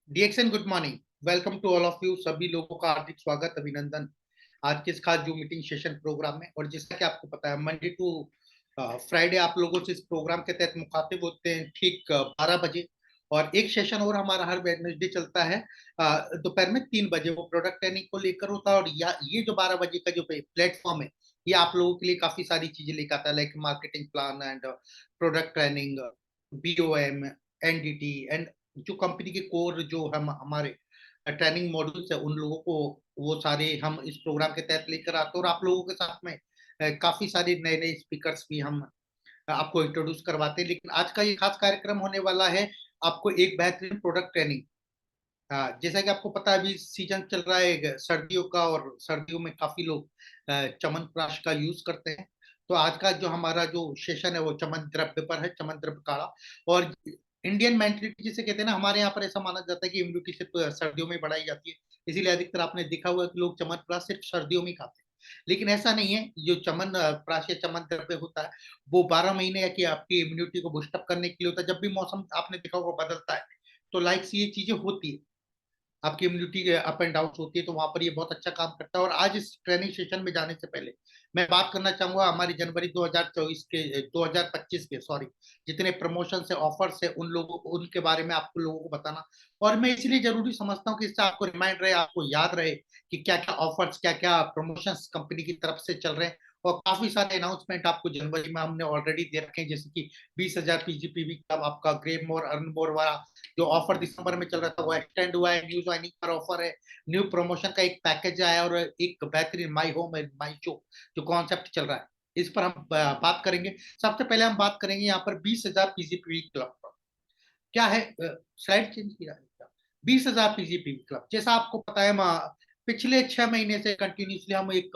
डीएक्सन good morning. Welcome to all of you. सभी लोगों का हार्दिक स्वागत, अभिनंदन आज के इस खास जूम मीटिंग सेशन प्रोग्राम में। और जैसा कि आपको पता है, मंडे टू फ्राइडे आप लोगों से इस प्रोग्राम के तहत मुखातिब होते हैं ठीक 12 बजे। और एक सेशन और हमारा हर वेडनेसडे चलता है दोपहर में 3 बजे। वो प्रोडक्ट ट्रेनिंग को लेकर होता है। और ये जो 12 बजे का जो प्लेटफॉर्म है, ये आप लोगों के लिए काफी सारी चीजें लेकर आता है, like marketing plan and product training, BOM, NDT and जो कंपनी के कोर जो हम हमारे ट्रेनिंग मॉड्यूल्स है, उन लोगों को वो सारे हम इस प्रोग्राम के तहत लेकर आते हैं। और आप लोगों के साथ में काफी सारे नए नए स्पीकर्स भी हम आपको इंट्रोड्यूस करवाते हैं। लेकिन आज का ये खास कार्यक्रम होने वाला है आपको एक बेहतरीन प्रोडक्ट ट्रेनिंग। जैसा कि आपको पता है, अभी सीजन चल रहा है सर्दियों का, और सर्दियों में काफी लोग च्यवनप्राश का यूज करते हैं। तो आज का जो हमारा जो सेशन है वो चमन द्रव्य पर है, चमन द्रव्य काढ़ा। और इंडियन मेंटेलिटी जिसे कहते हैं ना, हमारे यहाँ पर ऐसा माना जाता है कि इम्यूनिटी सिर्फ सर्दियों में बढ़ाई जाती है। इसीलिए अधिकतर आपने देखा हुआ है कि लोग चमनप्राश सिर्फ सर्दियों में ही खाते हैं। लेकिन ऐसा नहीं है। जो चमन प्राश या चमन द्रव्य होता है, वो 12 महीने या कि आपकी इम्यूनिटी को बूस्टअप करने के लिए होता है। जब भी मौसम आपने देखा होगा बदलता है, तो लाइक ये चीजें होती है, आपकी इम्यूनिटी अप एंड डाउन होती है, तो वहां पर ये बहुत अच्छा काम करता है। और आज इस ट्रेनिंग सेशन में जाने से पहले मैं बात करना चाहूंगा हमारी जनवरी 2024 के 2025 के सॉरी जितने प्रमोशन है, ऑफर्स है, उन लोगों उनके बारे में आपको लोगों को बताना। और मैं इसलिए जरूरी समझता हूँ कि इससे आपको रिमाइंड रहे, आपको याद रहे कि क्या क्या ऑफर्स, क्या क्या प्रमोशंस कंपनी की तरफ से चल रहे हैं। और काफी सारे अनाउंसमेंट आपको जनवरी में हमने ऑलरेडी दे रखे हैं, जैसे कि 20,000 पीजीपीवी का आपका ग्रेव मोर अर्न मोर वाला जो ऑफर दिसंबर में चल रहा था वो एक्सटेंड हुआ है। न्यू ज्वाइनिंग पर ऑफर है, न्यू प्रमोशन का एक पैकेज आया है, और एक बेहतरीन my home and my show जो कॉन्सेप्ट चल रहा है, इस पर हम बात करेंगे। सबसे पहले हम बात करेंगे यहाँ पर 20,000 पीजीपीवी क्लब पर। क्या है, स्लाइड चेंज किया है। 20,000 पीजीपीवी क्लब, जैसा आपको पता है, पिछले 6 महीने से कंटिन्यूसली हम एक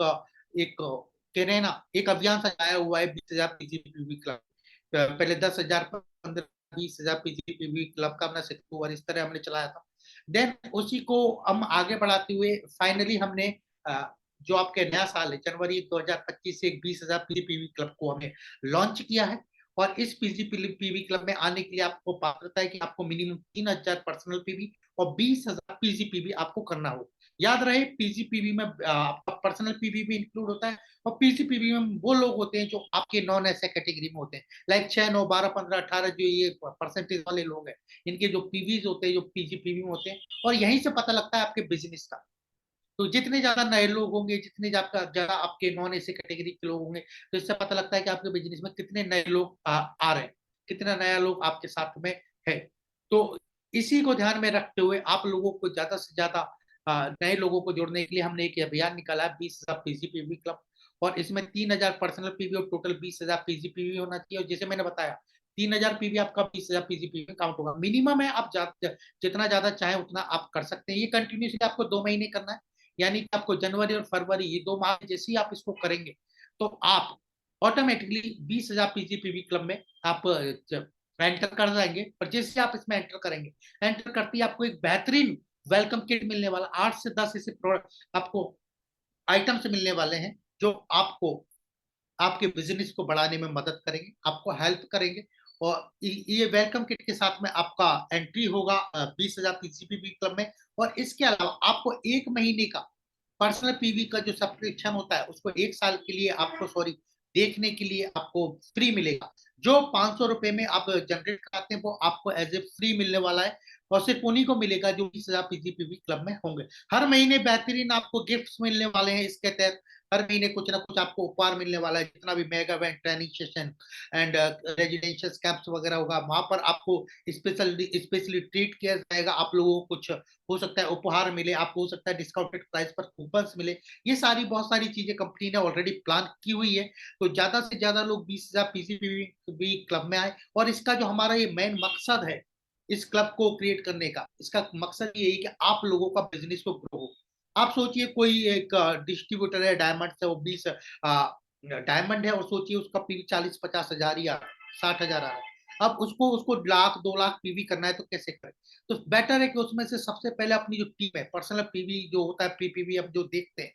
कह रहे हैं ना, एक अभियान चलाया हुआ है 20,000 पीजीपीवी क्लब। पहले 10,000, 15, 20,000 पीजीपीवी क्लब का हमने सितंबर इस तरह हमने चलाया था। देन उसी को हम आगे बढ़ाते हुए फाइनली हमने जो आपके नया साल है जनवरी 2025 से एक 20,000 पीजीपीवी क्लब को हमने लॉन्च किया है। और इस पीजीपीवी क्लब में आने के लिए आपको पात्रता है कि आपको मिनिमम 3,000 पर्सनल पीवी और 20,000 पीजीपीवी आपको करना हो। याद रहे, पीजीपीवी में आपका पर्सनल पीवी भी इंक्लूड होता है। और पीजीपीवी में वो लोग होते हैं जो आपके नॉन ऐसे कैटेगरी में होते हैं, लाइक 6, 9, 12, 15, 18 जो ये परसेंटेज वाले लोग हैं, इनके जो पीवीज होते हैं, जो पीजीपीवी में होते हैं। और यहीं से पता लगता है आपके बिजनेस का। तो जितने ज्यादा नए लोग होंगे, जितने ज्यादा आपके नॉन एसी कैटेगरी के लोग होंगे, तो इससे पता लगता है कि आपके बिजनेस में कितने नए लोग आ रहे हैं, कितना नया लोग आपके साथ में है। तो इसी को ध्यान में रखते हुए आप लोगों को ज्यादा से ज्यादा नए लोगों को जोड़ने के लिए हमने एक अभियान निकाला है, 20,000 पीजीपीवी क्लब। और इसमें 3,000 पर्सनल पीवी और टोटल 20,000 पीजीपीवी होना चाहिए। और जैसे मैंने बताया, 3,000 पीवी आपका 20,000 पीजीपीवी काउंट होगा। मिनिमम है, आप जितना ज्यादा चाहे उतना आप कर सकते हैं। ये कंटिन्यूसली आपको 2 महीने करना है, यानी कि आपको जनवरी और फरवरी ये 2 माह जैसे ही आप इसको करेंगे, तो आप ऑटोमेटिकली 20,000 पीजीपीवी क्लब में आप एंटर कर जाएंगे। और जैसे आप इसमें एंटर करेंगे, एंटर करते ही आपको एक बेहतरीन वेलकम किट मिलने वाला, 8 से 10 ऐसे प्रोडक्ट आपको आइटम्स मिलने वाले हैं, जो आपको आपके बिजनेस को बढ़ाने में मदद करेंगे, आपको हेल्प करेंगे। और ये वेलकम किट के साथ में आपका एंट्री होगा 20,000 पीसीपीवी क्लब में। और इसके अलावा आपको 1 महीने का पर्सनल पीवी का जो सब्सक्रिप्शन होता है, उसको 1 साल के लिए आपको सॉरी देखने के लिए आपको फ्री मिलेगा। जो 500 रुपए में आप जनरेट कराते हैं, वो आपको एज ए फ्री मिलने वाला है। और सिर्फ उन्हीं को मिलेगा जो 20,000 पीजीपीवी क्लब में होंगे। हर महीने बेहतरीन आपको गिफ्ट्स मिलने वाले हैं इसके तहत। हर महीने कुछ ना कुछ आपको उपहार मिलने वाला है। जितना भी mega event, training session and residential camps वगैरह होगा, वहां पर आपको स्पेशली ट्रीट किया जाएगा। आप लोगों को कुछ हो सकता है उपहार मिले, आपको हो सकता है डिस्काउंटेड प्राइस पर कूपन्स मिले। ये सारी बहुत सारी चीजें कंपनी ने ऑलरेडी प्लान की हुई है। तो ज्यादा से ज्यादा लोग 20,000 पीसीपीवी क्लब में आए। और इसका जो हमारा ये मेन मकसद है इस क्लब को क्रिएट करने का, इसका मकसद ये है कि आप लोगों का बिजनेस को ग्रो हो। आप सोचिए, कोई एक डिस्ट्रीब्यूटर है डायमंड से, वो 20 डायमंड है, और सोचिए उसका पीवी 40-50 हजार ही आ रहा है, 60 हजार आ रहा है। अब उसको उसको लाख 2 लाख पीवी करना है, तो कैसे करें? तो बेटर है कि उसमें से सबसे पहले अपनी जो टीम है, पर्सनल पीवी जो होता है, पीपीवी अब जो देखते हैं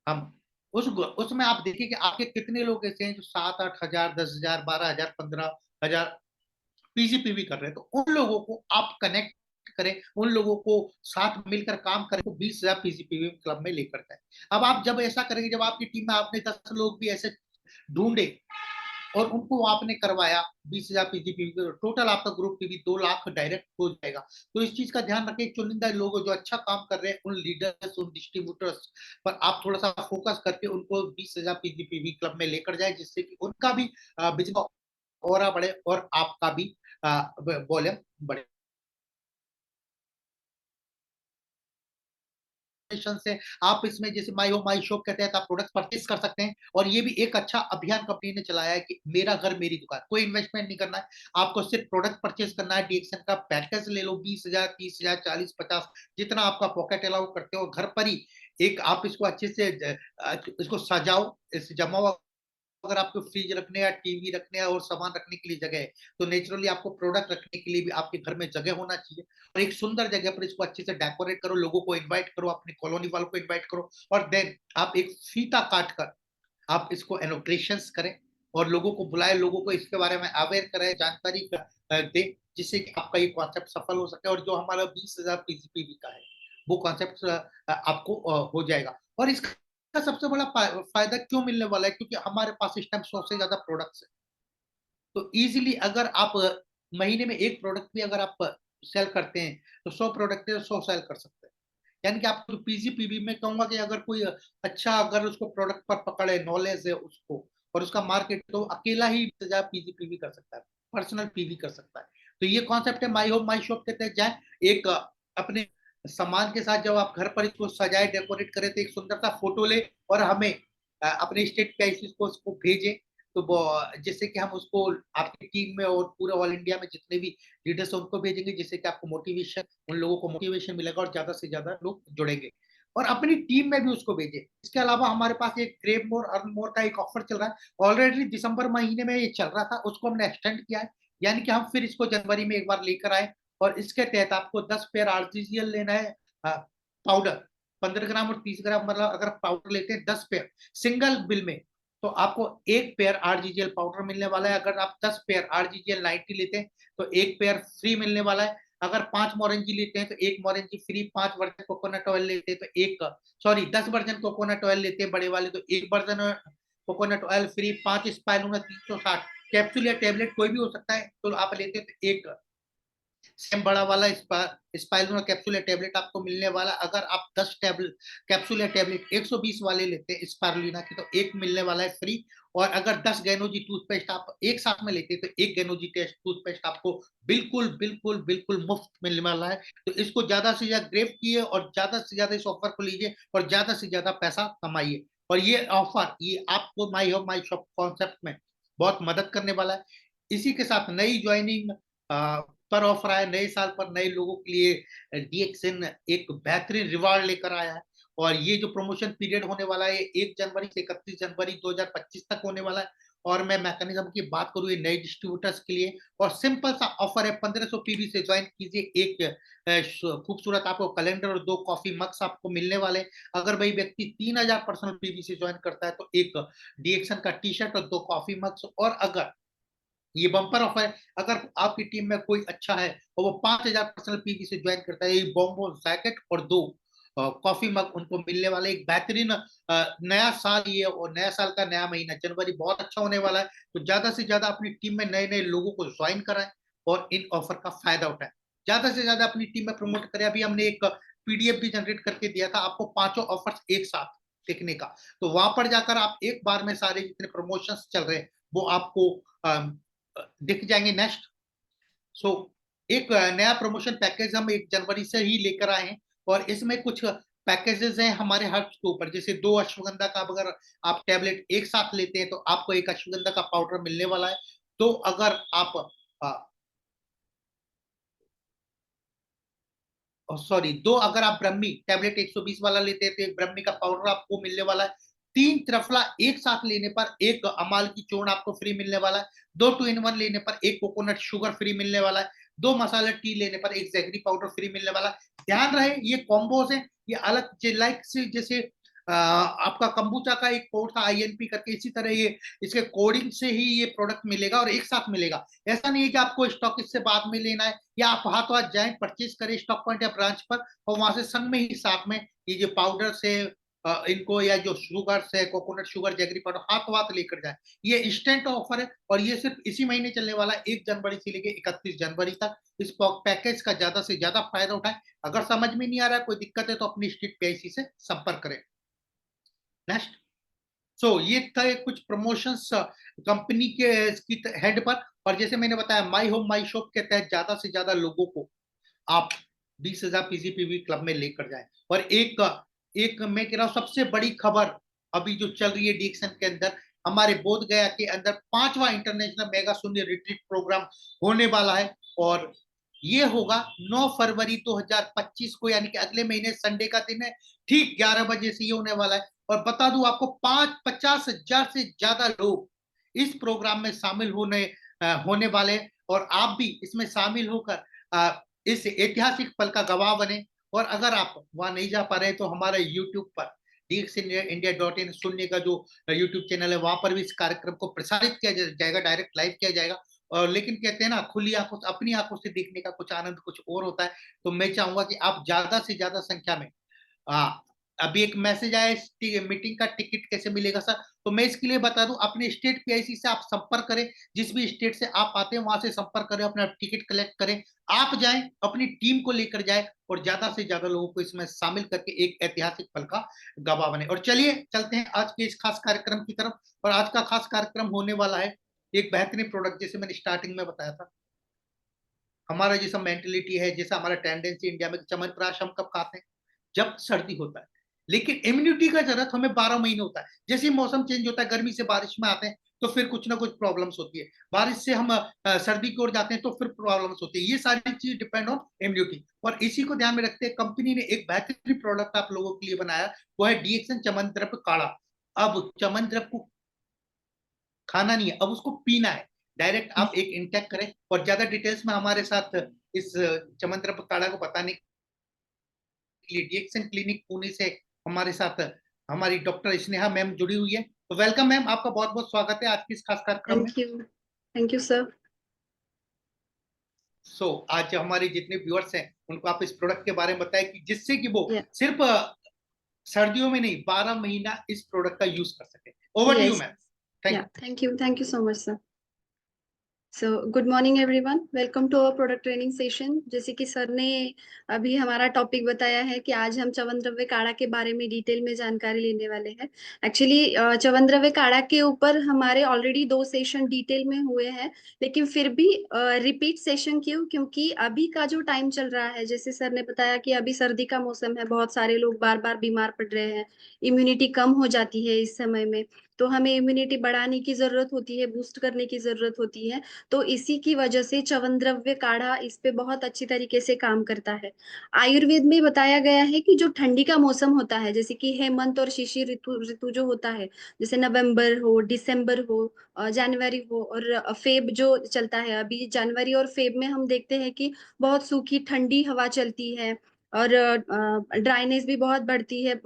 हम, उसमें आप देखिए कि आपके कितने लोग ऐसे हैं जो 7-8 हजार, 10 हजार, 12 हजार, 15 हजार पीजीपीवी कर रहे हैं। तो उन लोगों को आप कनेक्ट करें, उन लोगों को साथ मिलकर काम करें, तो 20,000 पीजीपीवी क्लब में लेकर जाए। अब आप जब ऐसा करेंगे, जब आपकी टीम में आपने 10 लोग भी ऐसे ढूंढे और उनको आपने करवाया 20,000 पीजीपीवी, टोटल आपका ग्रुप पीवी 2 लाख डायरेक्ट हो जाएगा। तो इस चीज का ध्यान रखें, चुनिंदा लोग जो अच्छा काम कर रहे हैं, उन लीडर्स, उन डिस्ट्रीब्यूटर्स पर आप थोड़ा सा फोकस करके उनको 20,000 पीजीपीवी क्लब में लेकर जाए, जिससे कि उनका भी बिजनेस और बढ़े और आपका भी वॉल्यूम बढ़े। से आप इसमें जैसे माई हो माई शॉप के तहत आप प्रोडक्ट परचेस कर सकते हैं, और ये भी एक अच्छा अभियान कंपनी ने चलाया है कि मेरा घर मेरी दुकान। कोई इन्वेस्टमेंट नहीं करना है, आपको सिर्फ प्रोडक्ट परचेस करना है। डीएक्सन का पैकेज ले लो, 20,000, 30,000, 40, 50, जितना आपका पॉकेट अलाउ करते हो, घर पर ही एक आप इसको अच्छे से इसको सजाओ, इस जमाओ। अगर आपको फ्रिज रखने या टीवी रखने और सामान रखने के लिए जगह है, तो नेचुरली आपको प्रोडक्ट रखने के लिए भी आपके घर में जगह होना चाहिए। और एक सुंदर जगह पर इसको अच्छे से डेकोरेट करो, लोगों को इनवाइट करो, अपनी कॉलोनी वालों को इनवाइट करो, और देन आप एक फीता काट कर आप इसको इनॉग्रेशन करें और लोगों को बुलाए, लोगों को इसके बारे में अवेयर करें, जानकारी दे, जिससे कि आपका ये कॉन्सेप्ट सफल हो सके और जो हमारा 20,000 पीजीपीवी का है वो कॉन्सेप्ट आपको हो जाएगा। और इसका सबसे बड़ा फायदा क्यों मिलने वाला है, क्योंकि हमारे पास इस टाइम 100 से ज्यादा प्रोडक्ट्स है। तो इजीली अगर आप महीने में एक प्रोडक्ट भी अगर आप सेल करते हैं, तो 100 प्रोडक्ट है, 100 सेल कर सकते हैं। यानी कि आप पीजीपीवी में कहूंगा कि अगर कोई अच्छा, अगर उसको प्रोडक्ट पर पकड़े, नॉलेज है उसको और उसका मार्केट, तो अकेला ही 20,000 पीजीपीवी कर सकता है, पर्सनल पीवी कर सकता है। तो ये कॉन्सेप्ट है माई होम माई शॉप के तहत जाए, एक अपने सामान के साथ जब आप घर पर इसको सजाए, डेकोरेट करें, तो एक सुंदर सा फोटो ले और हमें अपने स्टेट प्राइसेस को उसको भेजें, तो जिससे कि हम उसको आपकी टीम में और पूरे ऑल इंडिया में जितने भी लीडर्स हैं उनको भेजेंगे, जिससे कि आपको मोटिवेशन, उन लोगों को मोटिवेशन मिलेगा और ज्यादा से ज्यादा लोग जुड़ेंगे। और अपनी टीम में भी उसको भेजें। इसके अलावा हमारे पास एक क्रेव मोर अर्न मोर का एक ऑफर चल रहा है, ऑलरेडी दिसंबर महीने में ये चल रहा था, उसको हमने एक्सटेंड किया है, यानी कि हम फिर इसको जनवरी में एक बार लेकर आए। और इसके तहत आपको 10 पेयर आरजीजीएल लेना है, पाउडर 15 ग्राम और 30 ग्राम, मतलब अगर पाउडर लेते हैं 10 पेयर सिंगल बिल में, तो आपको एक पेयर आरजीजीएल पाउडर मिलने वाला है। अगर आप 10 पेयर आरजीजीएल 90 लेते हैं, तो एक पेयर फ्री मिलने वाला है। अगर 5 मोरेंजी लेते हैं, तो एक मोरेंजी फ्री। 5 वर्जन कोकोनट ऑयल लेते हैं, तो एक, सॉरी 10 वर्जन कोकोनट ऑयल लेते हैं बड़े वाले, तो एक version coconut oil free. 5 spirulina 360 capsule या टेबलेट कोई भी हो सकता है, तो आप लेते हैं तो एक सेम बड़ा वाला स्पाइरुलिना कैप्सूल या टेबलेट आपको मिलने वाला। अगर आप 10 टेबलेट कैप्सूल या टेबलेट 120 वाले लेते हैं स्पाइरुलिना की, तो एक मिलने वाला है फ्री। और अगर 10 गैनोजी टूथपेस्ट आप एक साथ में लेते हैं, तो एक गैनोजी टूथपेस्ट आपको बिल्कुल बिल्कुल बिल्कुल मुफ्त मिलने वाला है। तो इसको ज्यादा से ज्यादा ग्रेप किए और ज्यादा से ज्यादा इस ऑफर को लीजिए और ज्यादा से ज्यादा पैसा कमाइए। और ये ऑफर ये आपको my home my shop concept में बहुत मदद करने वाला है। इसी के साथ नई ज्वाइनिंग पर ऑफर आया, नए साल पर नए लोगों के लिए डीएक्सन एक बेहतरीन रिवार्ड लेकर आया है। और ये जो प्रमोशन पीरियड होने वाला है 1 जनवरी से 31 जनवरी 2025 तक होने वाला है। और मैं मैकेनिज्म की बात करूँ, ये नए डिस्ट्रीब्यूटर्स के लिए और सिंपल सा ऑफर है, 1500 पीवी से ज्वाइन कीजिए। एक खूबसूरत आपको कैलेंडर और 2 कॉफी मग्स आपको मिलने वाले। अगर भाई व्यक्ति 3,000 पर्सनल पीवी से ज्वाइन करता है, तो एक डीएक्सन का टी शर्ट और 2 कॉफी मग्स। और अगर ये बम्पर ऑफर है, अगर आपकी टीम में कोई अच्छा है और वो 5,000 पर्सनल पीवी से ज्वाइन करता है, ये बॉम्बो जैकेट और 2 कॉफी मग उनको मिलने वाले। एक बेहतरीन नया साल ये और नया साल का नया महीना जनवरी बहुत अच्छा होने वाला है। तो ज्यादा से ज्यादा अपनी टीम में नए नए लोगों को ज्वाइन कराएं और इन ऑफर का फायदा उठाएं। ज्यादा से ज्यादा अपनी टीम में प्रमोट करें। अभी हमने एक पीडीएफ भी जनरेट करके दिया था आपको, 5 ऑफर्स एक साथ देखने का। तो वहां पर जाकर आप एक बार में सारे जितने प्रमोशंस चल रहे हैं वो आपको दिख जाएंगे नेक्स्ट। सो एक नया प्रमोशन पैकेज हम 1 जनवरी से ही लेकर आए हैं। और इसमें कुछ पैकेजेस हैं हमारे हर्ब्स के ऊपर, जैसे 2 अश्वगंधा का अगर आप टैबलेट एक साथ लेते हैं, तो आपको एक अश्वगंधा का पाउडर मिलने वाला है। तो अगर आप सॉरी 2 अगर आप ब्रह्मी टैबलेट 120 वाला लेते हैं, तो एक ब्रह्मी का पाउडर आपको मिलने वाला है। 3 त्रिफला एक साथ लेने पर एक अमाल की चूर्ण आपको फ्री मिलने वाला है। 2 2 in 1 लेने पर एक कोकोनट शुगर फ्री मिलने वाला है। 2 मसाला टी लेने पर एक जैगरी पाउडर फ्री मिलने वाला है। ध्यान रहे ये कॉम्बोज है, ये अलग लाइक से जैसे आपका कंबूचा का एक कोड था INP करके, इसी तरह ये इसके कोडिंग से ही ये प्रोडक्ट मिलेगा और एक साथ मिलेगा। ऐसा नहीं है कि आपको स्टॉक इससे बाद में लेना है, या आप हाथों हाथ जाए परचेज करें स्टॉक पॉइंट या ब्रांच पर, और वहां से संग में ही साथ में ये जो पाउडर से इनको, या जो शुगर से कोकोनट शुगर जैगरी पाउडर हाथों हाथ लेकर जाए। ये इंस्टेंट ऑफर है और ये सिर्फ इसी महीने चलने वाला है, 1 जनवरी से लेकर 31 जनवरी तक। इस पैकेज का ज्यादा से ज्यादा फायदा उठाएं। अगर समझ में नहीं आ रहा है, कोई दिक्कत है, तो अपनी स्टेट PIC से संपर्क करें। नेक्स्ट। ये था कुछ प्रमोशंस कंपनी के की हेड पर। और जैसे मैंने बताया, माई होम माई शॉप के तहत ज्यादा से ज्यादा लोगों को आप 20,000 PGPV क्लब में लेकर जाए। और एक एक मैं कह रहा हूं सबसे बड़ी खबर अभी जो चल रही है DXN के अंदर, हमारे बोध गया के अंदर 5वां इंटरनेशनल मेगा शून्य रिट्रीट प्रोग्राम होने वाला है। और ये होगा 9 फरवरी 2025 को, यानी कि अगले महीने संडे का दिन है। ठीक 11 बजे से ये होने वाला है। और बता दूं आपको, 50,000 से ज्यादा लोग इस प्रोग्राम में शामिल होने वाले। और आप भी इसमें शामिल होकर इस ऐतिहासिक पल का गवाह बने। और अगर आप वहां नहीं जा पा रहे तो हमारे यूट्यूब पर DXIndia.in सुनने का जो यूट्यूब चैनल है, वहां पर भी इस कार्यक्रम को प्रसारित किया जाएगा, डायरेक्ट लाइव किया जाएगा। और लेकिन कहते हैं ना, खुली आंखों से, अपनी आंखों से देखने का कुछ आनंद कुछ और होता है। तो मैं चाहूंगा कि आप ज्यादा से ज्यादा संख्या में, हाँ, अभी एक मैसेज आया मीटिंग का टिकट कैसे मिलेगा सर, तो मैं इसके लिए बता दूं, अपने स्टेट PIC से आप संपर्क करें। जिस भी स्टेट से आप आते हैं वहां से संपर्क करें, अपना टिकट कलेक्ट करें, आप जाएं, अपनी टीम को लेकर जाएं, और ज्यादा से ज्यादा लोगों को इसमें शामिल करके एक ऐतिहासिक पल का गवाह बने। और चलिए चलते हैं आज के इस खास कार्यक्रम की तरफ। और आज का खास कार्यक्रम होने वाला है एक बेहतरीन प्रोडक्ट, जैसे मैंने स्टार्टिंग में बताया था। हमारा जैसा मेंटेलिटी है, जैसा हमारा टेंडेंसी इंडिया में, च्यवनप्राश हम कब खाते हैं? जब सर्दी होता है। लेकिन इम्यूनिटी का जरूरत हमें 12 महीने होता है। जैसे ही मौसम चेंज होता है, गर्मी से बारिश में आते हैं, तो फिर कुछ ना कुछ प्रॉब्लम्स होती है। बारिश से हम सर्दी की ओर जाते हैं, तो फिर प्रॉब्लम्स होती है। ये सारी चीज डिपेंड ऑन इम्यूनिटी। और इसी को ध्यान में रखते हुए कंपनी ने एक बेहतरीन प्रोडक्ट आप लोगों के लिए बनाया, वो है DXN चमनद्रव्य काढ़ा। अब चमनद्रव्य को खाना नहीं है, अब उसको पीना है। डायरेक्ट आप एक इंटेक करें। और ज्यादा डिटेल्स में हमारे साथ इस चमनद्रव्य काढ़ा को बताने के लिए DXN क्लिनिक पुणे से हमारे साथ हमारी डॉक्टर स्नेहा मैम जुड़ी हुई है। तो वेलकम मैम, आपका बहुत बहुत स्वागत है आज के इस खास कार्यक्रम में। Thank you sir. आज हमारे जितने व्यूअर्स हैं उनको आप इस प्रोडक्ट के बारे में बताएं, कि जिससे कि वो सिर्फ सर्दियों में नहीं, 12 महीना इस प्रोडक्ट का यूज कर सके। Over to you ma'am. Thank you so much sir. So good morning everyone, welcome to our product training session. जैसे कि सर ने अभी हमारा टॉपिक बताया है कि आज हम च्यवनद्रव्य काढ़ा के बारे में डिटेल में जानकारी लेने वाले हैं। एक्चुअली च्यवनद्रव्य काढ़ा के ऊपर हमारे ऑलरेडी 2 सेशन डिटेल में हुए हैं, लेकिन फिर भी रिपीट सेशन क्यों? क्योंकि अभी का जो टाइम चल रहा है, जैसे सर ने बताया कि अभी सर्दी का मौसम है, बहुत सारे लोग बार बार बीमार पड़ रहे हैं, इम्यूनिटी कम हो जाती है इस समय में। तो हमें इम्यूनिटी बढ़ाने की जरूरत होती है, बूस्ट करने की जरूरत होती है। तो इसी की वजह से च्यवनद्रव्य काढ़ा इस पे बहुत अच्छी तरीके से काम करता है। आयुर्वेद में बताया गया है कि जो ठंडी का मौसम होता है, जैसे कि हेमंत और शिशिर ऋतु ऋतु जो होता है, जैसे नवंबर हो, दिसंबर हो, जनवरी हो, और फेब जो चलता है, अभी जनवरी और फेब में हम देखते हैं कि बहुत सूखी ठंडी हवा चलती है, और ड्राइनेस भी बहुत बढ़ती है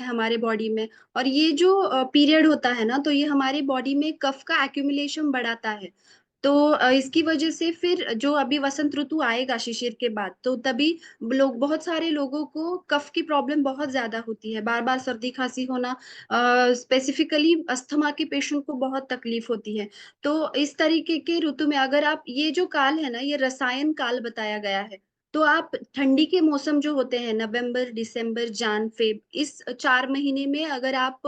हमारे बॉडी में। और ये जो पीरियड होता है ना, तो ये हमारी बॉडी में कफ का एक्यूमुलेशन बढ़ाता है। तो इसकी वजह से फिर जो अभी वसंत ऋतु आएगा शिशिर के बाद, तो तभी बहुत सारे लोगों को कफ की प्रॉब्लम बहुत ज्यादा होती है, बार बार सर्दी खांसी होना, स्पेसिफिकली अस्थमा के पेशेंट को बहुत तकलीफ होती है। तो इस तरीके के ऋतु में अगर आप, ये जो काल है ना, ये रसायन काल बताया गया है। तो आप ठंडी के मौसम जो होते हैं, नवंबर, दिसंबर, जान, फेब, इस 4 महीने में अगर आप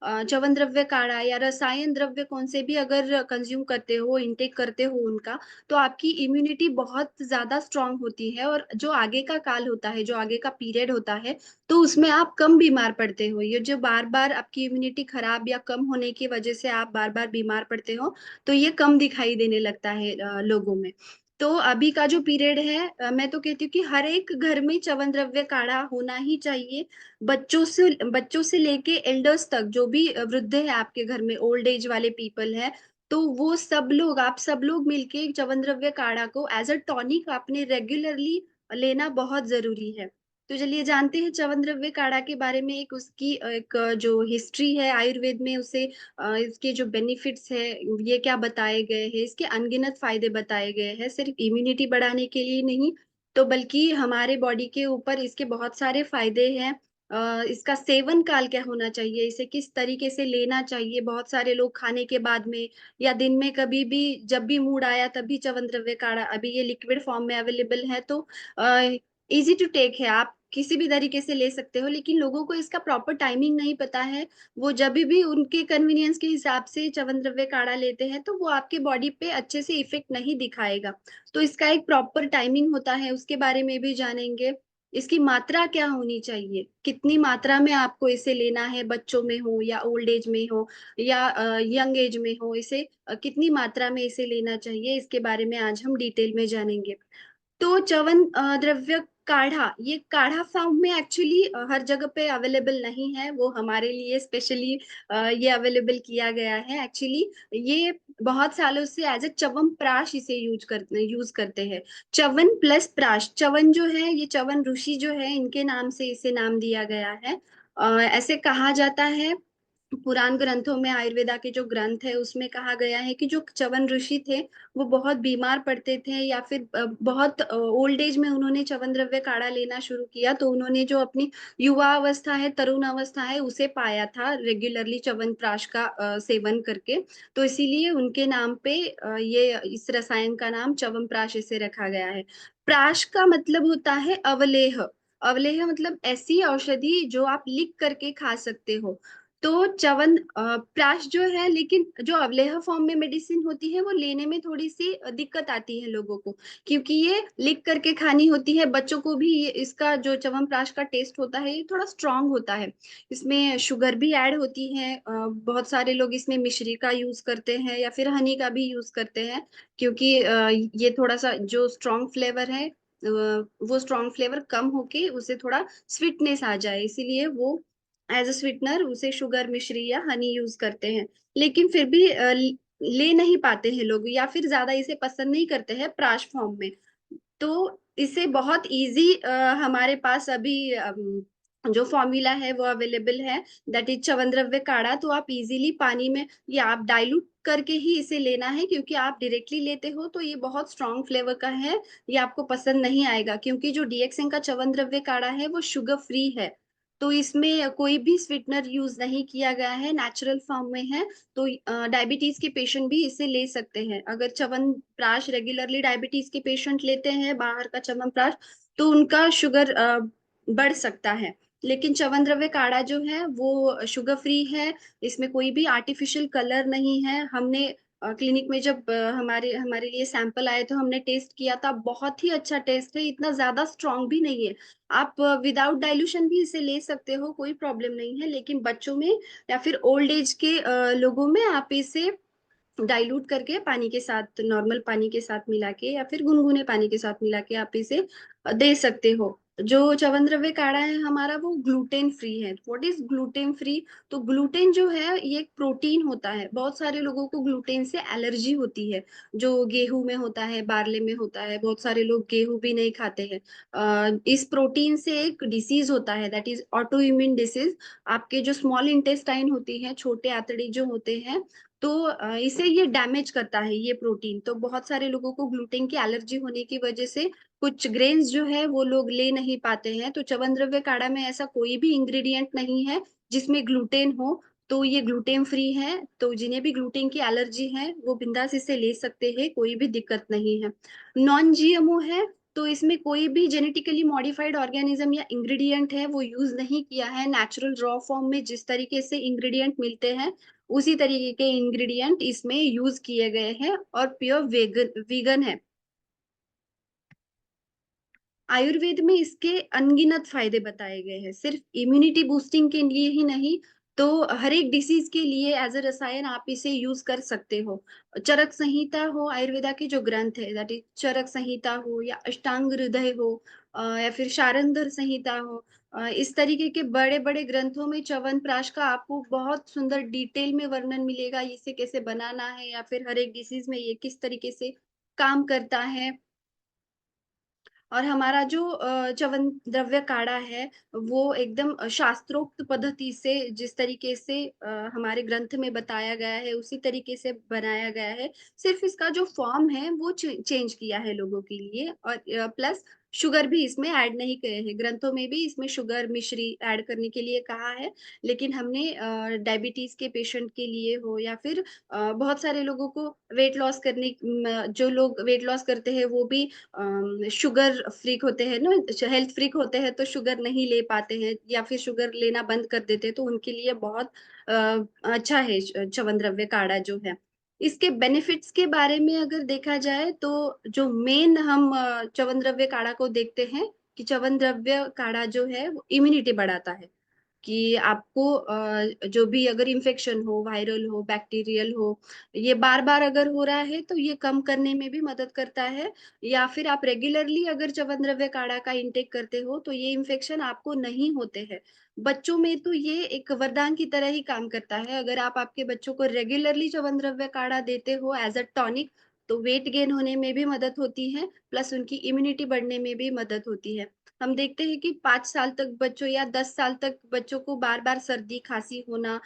च्यवनद्रव्य काढ़ा या रसायन द्रव्य कौन से भी अगर कंज्यूम करते हो, इनटेक करते हो उनका, तो आपकी इम्यूनिटी बहुत ज्यादा स्ट्रांग होती है। और जो आगे का काल होता है, जो आगे का पीरियड होता है, तो उसमें आप कम बीमार पड़ते हो। ये जो बार बार आपकी इम्यूनिटी खराब या कम होने की वजह से आप बार बार बीमार पड़ते हो, तो ये कम दिखाई देने लगता है लोगों में। तो अभी का जो पीरियड है, मैं तो कहती हूँ कि हर एक घर में च्यवनद्रव्य काढ़ा होना ही चाहिए। बच्चों से लेके एल्डर्स तक, जो भी वृद्ध है आपके घर में, ओल्ड एज वाले पीपल है, तो वो सब लोग, आप सब लोग मिलके च्यवनद्रव्य काढ़ा को एज अ टॉनिक आपने रेगुलरली लेना बहुत जरूरी है। तो चलिए जानते हैं च्यवन द्रव्य काढ़ा के बारे में। एक उसकी एक जो हिस्ट्री है आयुर्वेद में, उसे इसके जो बेनिफिट्स है ये क्या बताए गए हैं, इसके अनगिनत फायदे बताए गए हैं। सिर्फ इम्यूनिटी बढ़ाने के लिए नहीं, तो बल्कि हमारे बॉडी के ऊपर इसके बहुत सारे फायदे हैं। इसका सेवन काल क्या होना चाहिए, इसे किस तरीके से लेना चाहिए। बहुत सारे लोग खाने के बाद में या दिन में कभी भी, जब भी मूड आया तभी च्यवन द्रव्य काढ़ा, अभी ये लिक्विड फॉर्म में अवेलेबल है, तो ईज़ी टू टेक है, आप किसी भी तरीके से ले सकते हो, लेकिन लोगों को इसका प्रॉपर टाइमिंग नहीं पता है। वो जभी भी उनके कन्वीनियंस के हिसाब से च्यवन द्रव्य काढ़ा लेते हैं, तो वो आपके बॉडी पे अच्छे से इफ़ेक्ट नहीं दिखाएगा। तो इसका एक प्रॉपर टाइमिंग होता है, उसके बारे में भी जानेंगे। इसकी मात्रा क्या होनी चाहिए, कितनी मात्रा में आपको इसे लेना है, बच्चों में हो या ओल्ड एज में हो या यंग एज में हो, इसे कितनी मात्रा में इसे लेना चाहिए, इसके बारे में आज हम डिटेल में जानेंगे। तो च्यवन द्रव्य काढ़ा, ये काढ़ा फॉर्म में एक्चुअली हर जगह पे अवेलेबल नहीं है, वो हमारे लिए स्पेशली ये अवेलेबल किया गया है। एक्चुअली ये बहुत सालों से एज़ अ च्यवनप्राश इसे यूज़ करते हैं। च्यवन प्लस प्राश, च्यवन जो है ये च्यवन ऋषि जो है इनके नाम से इसे नाम दिया गया है। ऐसे कहा जाता है, पुराण ग्रंथों में, आयुर्वेदा के जो ग्रंथ है उसमें कहा गया है कि जो च्यवन ऋषि थे, वो बहुत बीमार पड़ते थे या फिर बहुत ओल्ड एज में उन्होंने च्यवन द्रव्य काढ़ा लेना शुरू किया, तो उन्होंने जो अपनी युवा अवस्था है, तरुण अवस्था है, उसे पाया था रेगुलरली च्यवनप्राश का सेवन करके। तो इसीलिए उनके नाम पे ये इस रसायन का नाम च्यवनप्राश इसे रखा गया है। प्राश का मतलब होता है अवलेह। अवलेह मतलब ऐसी औषधि जो आप लिख करके खा सकते हो। तो प्राश जो है, लेकिन जो अवलेह फॉर्म में मेडिसिन होती है वो लेने में थोड़ी-सी दिक्कत आती है लोगों को, क्योंकि ये लिख करके खानी होती है। बच्चों को भी ये इसका जो च्यवनप्राश का टेस्ट होता है, ये थोड़ा स्ट्रॉन्ग होता है। इसमें शुगर भी ऐड होती है। बहुत सारे लोग इसमें मिश्री का यूज़ करते हैं या फिर हनी का भी यूज़ करते हैं, क्योंकि ये थोड़ा-सा जो स्ट्रॉन्ग फ्लेवर है, वो स्ट्रॉन्ग फ्लेवर कम होके उसे थोड़ा स्वीटनेस आ जाए, इसीलिए वो एज़ अ स्वीटनर उसे शुगर, मिश्री या हनी यूज़ करते हैं। लेकिन फिर भी ले नहीं पाते हैं लोग या फिर ज़्यादा इसे पसंद नहीं करते हैं प्राश फॉर्म में। तो इसे बहुत ईज़ी हमारे पास अभी जो फ़ॉर्मूला है वो अवेलेबल है, दैट इज़ च्यवनद्रव्य काढ़ा। तो आप ईज़िली पानी में, या आप डाइल्यूट करके ही इसे लेना है, क्योंकि आप डायरेक्टली लेते हो तो ये बहुत स्ट्रॉन्ग फ्लेवर का है, ये आपको पसंद नहीं आएगा, क्योंकि जो डीएक्सएन का च्यवनद्रव्य काढ़ा है वो शुगर फ्री है। तो इसमें कोई भी स्वीटनर यूज़ नहीं किया गया है, नेचुरल फॉर्म में है। तो डायबिटीज़ के पेशेंट भी इसे ले सकते हैं। अगर च्यवनप्राश रेगुलरली डायबिटीज़ के पेशेंट लेते हैं, बाहर का च्यवनप्राश, तो उनका शुगर बढ़ सकता है। लेकिन च्यवन द्रव्य काढ़ा जो है वो शुगर फ्री है, इसमें कोई भी आर्टिफ़िशियल कलर नहीं है। हमने क्लिनिक में जब हमारे हमारे लिए सैंपल आए तो हमने टेस्ट किया था, बहुत ही अच्छा टेस्ट है, इतना ज़्यादा स्ट्रॉन्ग भी नहीं है। आप विदाउट डाइल्यूशन भी इसे ले सकते हो, कोई प्रॉब्लम नहीं है। लेकिन बच्चों में या फिर ओल्ड एज के लोगों में आप इसे डाइल्यूट करके पानी के साथ, नॉर्मल पानी के साथ मिला के या फिर गुनगुने पानी के साथ मिला के आप इसे दे सकते हो। जो च्यवनद्रव्य काढ़ा है हमारा वो ग्लूटेन फ्री है। What is gluten free? तो ग्लूटेन जो है ये एक प्रोटीन होता है। बहुत सारे लोगों को ग्लूटेन से एलर्जी होती है, जो गेहूँ में होता है, बार्ले में होता है। बहुत सारे लोग गेहूँ भी नहीं खाते हैं। इस प्रोटीन से एक डिसीज़ होता है, that is auto immune disease. आपके जो स्मॉल इंटेस्टाइन होती है, छोटे आंतड़े जो होते हैं, तो इसे ये डैमेज करता है ये प्रोटीन। तो बहुत सारे लोगों को ग्लूटेन की एलर्जी होने की वजह से कुछ ग्रेन्स जो है वो लोग ले नहीं पाते हैं। तो च्यवनद्रव्य काढ़ा में ऐसा कोई भी इंग्रेडिएंट नहीं है जिसमें ग्लूटेन हो, तो ये ग्लूटेन फ्री है। तो जिन्हें भी ग्लूटेन की एलर्जी है वो बिंदास इसे ले सकते हैं, कोई भी दिक्कत नहीं है। नॉन जीएमओ है, तो इसमें कोई भी जेनेटिकली मॉडिफाइड ऑर्गेनिज्म या इंग्रेडिएंट है वो यूज़ नहीं किया है। नेचुरल रॉ फॉर्म में जिस तरीके से इंग्रेडिएंट मिलते हैं, उसी तरीके के इंग्रेडिएंट इसमें यूज़ किए गए हैं और प्योर वीगन है। आयुर्वेद में इसके अनगिनत फ़ायदे बताए गए हैं, सिर्फ़ इम्यूनिटी बूस्टिंग के लिए ही नहीं, तो हर एक डिसीज़ के लिए एज़ अ रसायन आप इसे यूज़ कर सकते हो। चरक संहिता हो, आयुर्वेदा के जो ग्रंथ है, दैट इज़ चरक संहिता हो या अष्टांग हृदय हो, या फिर शारंधर संहिता हो, इस तरीके के बड़े-बड़े ग्रंथों में च्यवनप्राश का आपको बहुत सुंदर डिटेल में वर्णन मिलेगा, इसे कैसे बनाना है या फिर हर एक डिसीज़ में ये किस तरीके से काम करता है। और हमारा जो च्यवन द्रव्य काढ़ा है, वो एकदम शास्त्रोक्त पद्धति से जिस तरीके से हमारे ग्रंथ में बताया गया है, उसी तरीके से बनाया गया है। सिर्फ़ इसका जो फ़ॉर्म है, वो चेंज किया है लोगों के लिए और प्लस शुगर भी इसमें ऐड नहीं किए हैं। ग्रंथों में भी इसमें शुगर, मिश्री ऐड करने के लिए कहा है, लेकिन हमने डायबिटीज़ के पेशेंट के लिए हो या फिर बहुत सारे लोगों को वेट लॉस करने जो लोग वेट लॉस करते हैं, वो भी शुगर फ्रीक होते हैं ना, हेल्थ फ्रीक होते हैं तो शुगर नहीं ले पाते हैं या फिर शुगर लेना बंद कर देते हैं, तो उनके लिए बहुत अच्छा है च्यवन द्रव्य काढ़ा जो है। इसके बेनिफिट्स के बारे में अगर देखा जाए तो जो मेन हम च्यवन द्रव्य काढ़ा को देखते हैं कि च्यवन द्रव्य काढ़ा जो है वो इम्यूनिटी बढ़ाता है। कि आपको जो भी अगर इन्फेक्शन हो, वायरल हो, बैक्टीरियल हो, ये बार-बार अगर हो रहा है तो ये कम करने में भी मदद करता है या फिर आप रेगुलरली अगर च्यवनद्रव्य काढ़ा का इंटेक करते हो तो ये इन्फेक्शन आपको नहीं होते हैं। बच्चों में तो ये एक वरदान की तरह ही काम करता है। अगर आप आपके बच्चों को रेगुलरली च्यवनद्रव्य काढ़ा देते हो एज़ अ टॉनिक तो वेट गेन होने में भी मदद होती है, प्लस उनकी इम्यूनिटी बढ़ने में भी मदद होती है। हम देखते हैं कि 5 साल तक बच्चों या 10 साल तक बच्चों को बार-बार सर्दी, खाँसी होना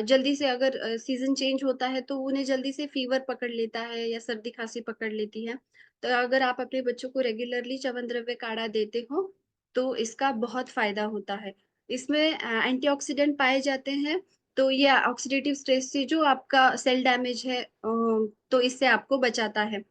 जल्दी से अगर सीज़न चेंज होता है तो उन्हें जल्दी से फ़ीवर पकड़ लेता है या सर्दी, खाँसी पकड़ लेती है। तो अगर आप अपने बच्चों को रेगुलरली च्यवनद्रव्य काढ़ा देते हो, तो इसका बहुत फ़ायदा होता है। इसमें एंटीऑक्सीडेंट पाए जाते हैं, तो ये ऑक्सीडेटिव स्ट्रेस से जो आपका सेल डैमेज है तो इससे आपको बचाता है।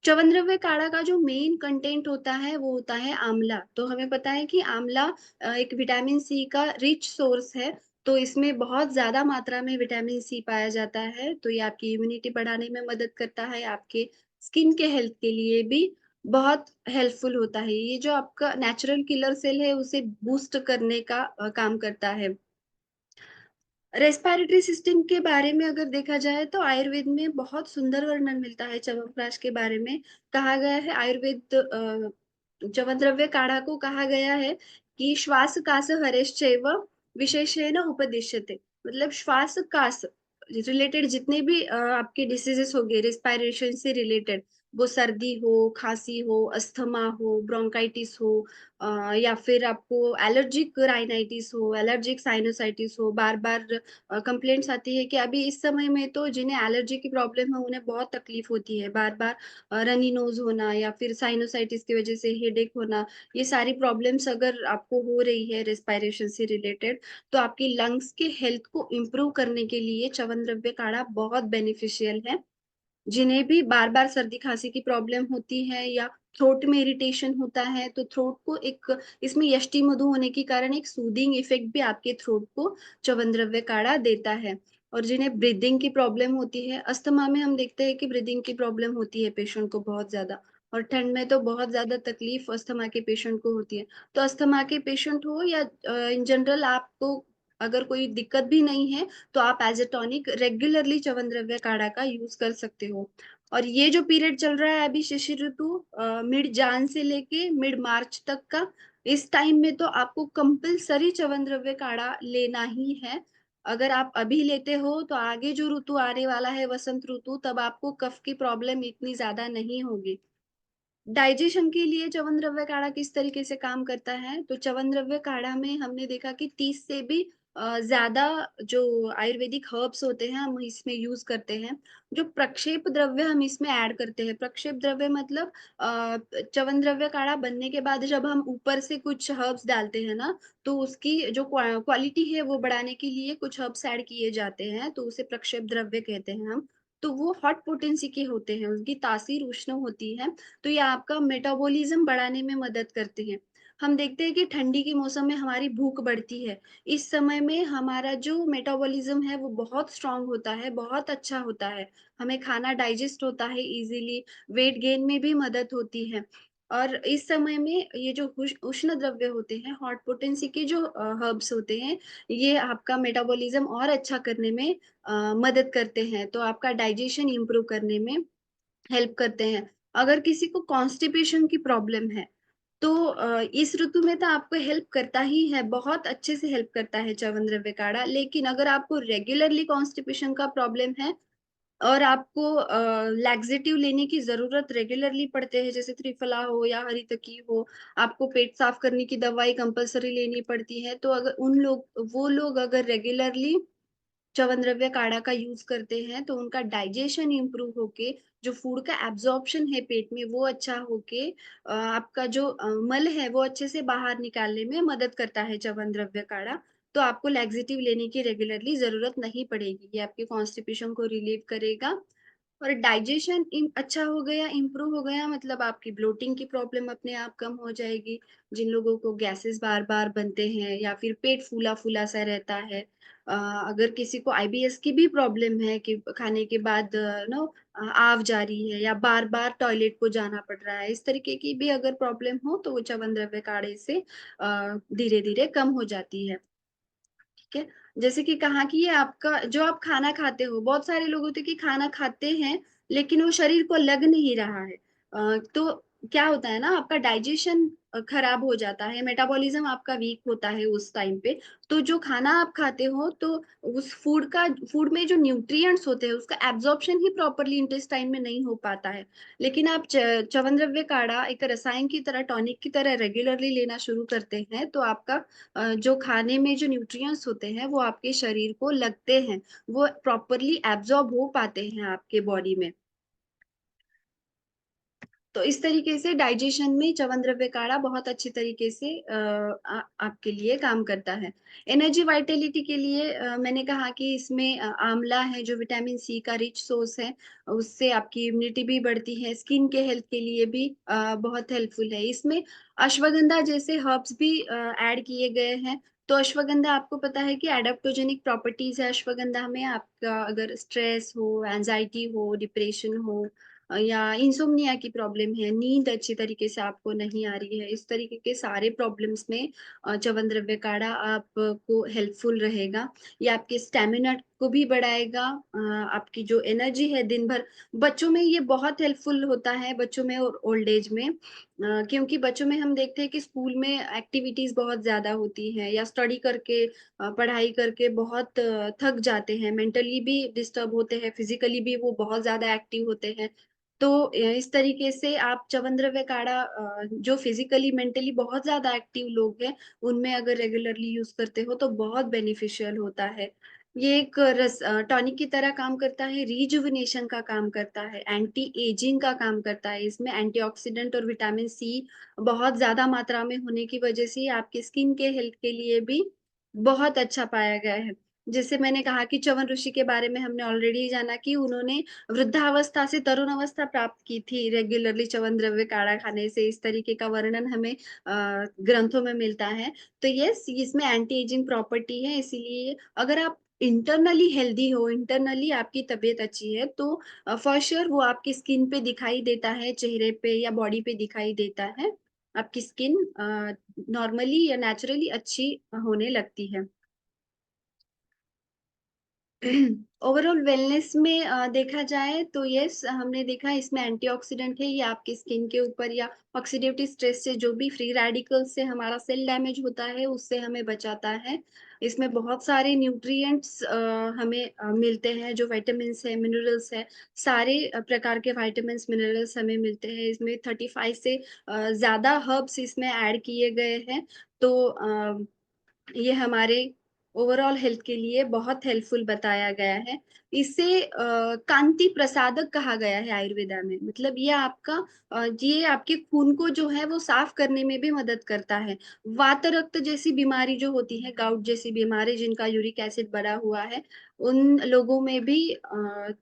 च्यवनद्रव्य काढ़ा का जो मेन कंटेंट होता है, वो होता है आंवला। तो हमें पता है कि आंवला एक विटामिन सी का रिच सोर्स है, तो इसमें बहुत ज़्यादा मात्रा में विटामिन सी पाया जाता है, तो ये आपकी इम्यूनिटी बढ़ाने में मदद करता है, आपके स्किन के हेल्थ के लिए भी बहुत हेल्पफुल होता है। ये जो आपका नेचुरल किलर सेल है, उसे बूस्ट करने का काम करता है। रेस्पिरेटरी सिस्टम के बारे में अगर देखा जाए तो आयुर्वेद में बहुत सुंदर वर्णन मिलता है च्यवनप्राश के बारे में। कहा गया है च्यवनद्रव्य काढ़ा को कहा गया है कि श्वास कास हरेश्चैव विशेषेण उपदिश्यते। मतलब श्वास कास रिलेटेड जितने भी आपके डिसीजेस हो गए रेस्पिरेशन से रिलेटेड, वो सर्दी हो, खाँसी हो, अस्थमा हो, ब्रोंकाइटिस हो या फिर आपको एलर्जिक राइनाइटिस हो, एलर्जिक साइनोसाइटिस हो, बार-बार कंप्लेंट्स आती है कि अभी इस समय में तो जिन्हें एलर्जी की प्रॉब्लम है, उन्हें बहुत तकलीफ होती है। बार-बार रनी नोज़ होना या फिर साइनोसाइटिस की वजह से हेडेक होना, ये सारी प्रॉब्लम्स अगर आपको हो रही है रेस्पिरेशन से रिलेटेड, तो आपकी लंग्स के हेल्थ को इम्प्रूव करने के लिए च्यवनद्रव्य काढ़ा बहुत बेनिफिशियल है। जिन्हें भी बार-बार सर्दी-खाँसी की प्रॉब्लम होती है या थ्रोट में इरिटेशन होता है, तो थ्रोट को एक इसमें यष्टि मधु होने के कारण एक सूदिंग इफ़ेक्ट भी आपके थ्रोट को च्यवनद्रव्य काढ़ा देता है। और जिन्हें ब्रीथिंग की प्रॉब्लम होती है, अस्थमा में हम देखते हैं कि ब्रीथिंग की प्रॉब्लम होती है पेशेंट को बहुत ज़्यादा और ठंड में तो बहुत ज़्यादा तकलीफ अस्थमा के पेशेंट को होती है। तो अस्थमा के पेशेंट हो या इन जनरल आपको अगर कोई दिक्कत भी नहीं है, तो आप एज़ अ टॉनिक रेगुलरली च्यवनद्रव्य काढ़ा का यूज़ कर सकते हो। और ये जो पीरियड चल रहा है अभी शिशिर ऋतु मिड जान से लेके मिड मार्च तक का, इस टाइम में तो आपको कंपल्सरी च्यवनद्रव्य काढ़ा लेना ही है। अगर आप अभी लेते हो, तो आगे जो ऋतु आने वाला है वसंत ऋतु, तब आपको कफ की प्रॉब्लम इतनी ज़्यादा नहीं होगी। डाइजेशन के लिए च्यवनद्रव्य काढ़ा किस तरीके से काम करता है, तो च्यवनद्रव्य काढ़ा में हमने देखा कि 30 से भी ज़्यादा जो आयुर्वेदिक हर्ब्स होते हैं, हम इसमें यूज़ करते हैं। जो प्रक्षेप द्रव्य हम इसमें ऐड करते हैं, प्रक्षेप द्रव्य मतलब च्यवनद्रव्य काढ़ा बनने के बाद जब हम ऊपर से कुछ हर्ब्स डालते हैं ना, तो उसकी जो क्वालिटी है, वो बढ़ाने के लिए कुछ हर्ब्स ऐड किए जाते हैं, तो उसे प्रक्षेप द्रव्य कहते हैं हम। तो वो हॉट पोटेंसी के होते हैं, उनकी तासीर उष्ण होती है तो ये आपका मेटाबॉलिज्म बढ़ाने में मदद करते हैं। हम देखते हैं कि ठंडी के मौसम में हमारी भूख बढ़ती है। इस समय में हमारा जो मेटाबॉलिज्म है वो बहुत स्ट्रॉन्ग होता है, बहुत अच्छा होता है। हमें खाना डाइजेस्ट होता है ईज़िली, वेट गेन में भी मदद होती है। और इस समय में ये जो उष्ण द्रव्य होते हैं, हॉट पोटेंसी के जो हर्ब्स होते हैं, ये आपका मेटाबॉलिज्म और अच्छा करने में मदद करते हैं। तो आपका डाइजेशन इम्प्रूव करने में हेल्प करते हैं। अगर किसी को कॉन्स्टिपेशन की प्रॉब्लम है, तो इस ऋतु में तो आपको हेल्प करता ही है, बहुत अच्छे से हेल्प करता है च्यवनद्रव्य काढ़ा। लेकिन अगर आपको रेगुलरली कॉन्स्टिपेशन का प्रॉब्लम है, और आपको लैक्सेटिव लेने की जरूरत रेगुलरली पड़ते हैं, जैसे त्रिफला हो या हरितकी हो, आपको पेट साफ करने की दवाई कंपलसरी लेनी पड़ती है। तो अगर वो लोग अगर रेगुलरली च्यवनद्रव्य काढ़ा का यूज करते हैं तो उनका डाइजेशन इंप्रूव होके जो फूड का एब्जॉर्प्शन है पेट में वो अच्छा होके आपका जो मल है वो अच्छे से बाहर निकालने में मदद करता है च्यवनद्रव्य काढ़ा। तो आपको लैक्सेटिव लेने की रेगुलरली जरूरत नहीं पड़ेगी, ये आपके कॉन्स्टिपेशन को रिलीव करेगा। और डाइजेशन अच्छा हो गया, इम्प्रूव हो गया, मतलब आपकी ब्लोटिंग की प्रॉब्लम अपने आप कम हो जाएगी। जिन लोगों को गैसेस बार बार बनते हैं या फिर पेट फूला फूला सा रहता है, अगर किसी को आईबीएस की भी प्रॉब्लम है कि खाने के बाद नो आव जा रही है या बार बार टॉयलेट को जाना पड़ रहा है, इस तरीके की भी अगर प्रॉब्लम हो तो वो च्यवनद्रव्य काढ़े से धीरे धीरे कम हो जाती है। ठीक है। जैसे कि कहा कि ये आपका जो आप खाना खाते हो, बहुत सारे लोग होते हैं कि खाना खाते हैं लेकिन वो शरीर को लग नहीं रहा है। तो क्या होता है ना, आपका डाइजेशन खराब हो जाता है, मेटाबॉलिज्म आपका वीक होता है उस टाइम पे। तो जो खाना आप खाते हो तो उस फूड में जो न्यूट्रिएंट्स होते हैं उसका एब्जॉर्प्शन ही प्रॉपरली इंटेस्टाइन में नहीं हो पाता है। लेकिन आप च्यवनद्रव्य काढ़ा एक रसायन की तरह, टॉनिक की तरह रेगुलरली लेना शुरू करते हैं तो आपका जो खाने में जो न्यूट्रिएंट्स होते हैं वो आपके शरीर को लगते हैं, वो प्रॉपरली एब्जॉर्ब हो पाते हैं आपके बॉडी में। तो इस तरीके से डाइजेशन में च्यवनद्रव्य काढ़ा बहुत अच्छी तरीके से आपके लिए काम करता है। एनर्जी वाइटलिटी के लिए मैंने कहा कि इसमें आंवला है जो विटामिन सी का रिच सोर्स है, उससे आपकी इम्यूनिटी भी बढ़ती है, स्किन के हेल्थ के लिए भी बहुत हेल्पफुल है। इसमें अश्वगंधा जैसे हर्ब्स भी ऐड किए गए हैं। तो अश्वगंधा आपको पता है कि एडाप्टोजेनिक प्रॉपर्टीज है अश्वगंधा में। आपका अगर स्ट्रेस हो, एंजाइटी हो, डिप्रेशन हो या इंसोम्निया की प्रॉब्लम है, नींद अच्छी तरीके से आपको नहीं आ रही है, इस तरीके के सारे प्रॉब्लम्स में च्यवनद्रव्य काढ़ा आपको हेल्पफुल रहेगा। ये आपके स्टेमिना को भी बढ़ाएगा, आपकी जो एनर्जी है दिन भर। बच्चों में ये बहुत हेल्पफुल होता है, बच्चों में और ओल्ड एज में, क्योंकि बच्चों में हम देखते हैं कि स्कूल में एक्टिविटीज बहुत ज्यादा होती है या स्टडी करके पढ़ाई करके बहुत थक जाते हैं, मेंटली भी डिस्टर्ब होते हैं, फिजिकली भी वो बहुत ज्यादा एक्टिव होते हैं। तो इस तरीके से आप च्यवनद्रव्य काढ़ा जो फिजिकली मेंटली बहुत ज्यादा एक्टिव लोग हैं उनमें अगर रेगुलरली यूज करते हो तो बहुत बेनिफिशियल होता है। ये एक टॉनिक की तरह काम करता है, रिजुविनेशन का काम करता है, एंटी एजिंग का काम करता है। इसमें एंटीऑक्सीडेंट और विटामिन सी बहुत ज्यादा मात्रा में होने की वजह से आपकी स्किन के हेल्थ के लिए भी बहुत अच्छा पाया गया है। जैसे मैंने कहा कि च्यवन ऋषि के बारे में हमने ऑलरेडी जाना कि उन्होंने वृद्धावस्था से तरुण अवस्था प्राप्त की थी रेगुलरली च्यवनद्रव्य काढ़ा खाने से, इस तरीके का वर्णन हमें ग्रंथों में मिलता है। तो यस, इसमें एंटी एजिंग प्रॉपर्टी है, इसीलिए अगर आप इंटरनली हेल्दी हो, इंटरनली आपकी तबीयत अच्छी है तो फॉर श्योर वो आपकी स्किन पे दिखाई देता है, चेहरे पे या बॉडी पे दिखाई देता है। आपकी स्किन नॉर्मली या नेचुरली अच्छी होने लगती है। ओवरऑल वेलनेस में देखा जाए तो यस, हमने देखा इसमें एंटीऑक्सीडेंट है, ये आपकी स्किन के ऊपर या ऑक्सीडेटिव स्ट्रेस से जो भी फ्री रेडिकल्स से हमारा सेल डैमेज होता है उससे हमें बचाता है। इसमें बहुत सारे न्यूट्रिएंट्स हमें मिलते हैं, जो विटामिन्स है, मिनरल्स है, सारे प्रकार के विटामिन्स मिनरल्स हमें मिलते हैं। इसमें 35 से ज्यादा हर्ब्स इसमें ऐड किए गए हैं। तो ये हमारे ओवरऑल हेल्थ के लिए बहुत हेल्पफुल बताया गया है। इसे कांति प्रसादक कहा गया है आयुर्वेदा में, मतलब ये आपके खून को जो है वो साफ करने में भी मदद करता है। वात रक्त जैसी बीमारी जो होती है, गाउट जैसी बीमारी जिनका यूरिक एसिड बढ़ा हुआ है, उन लोगों में भी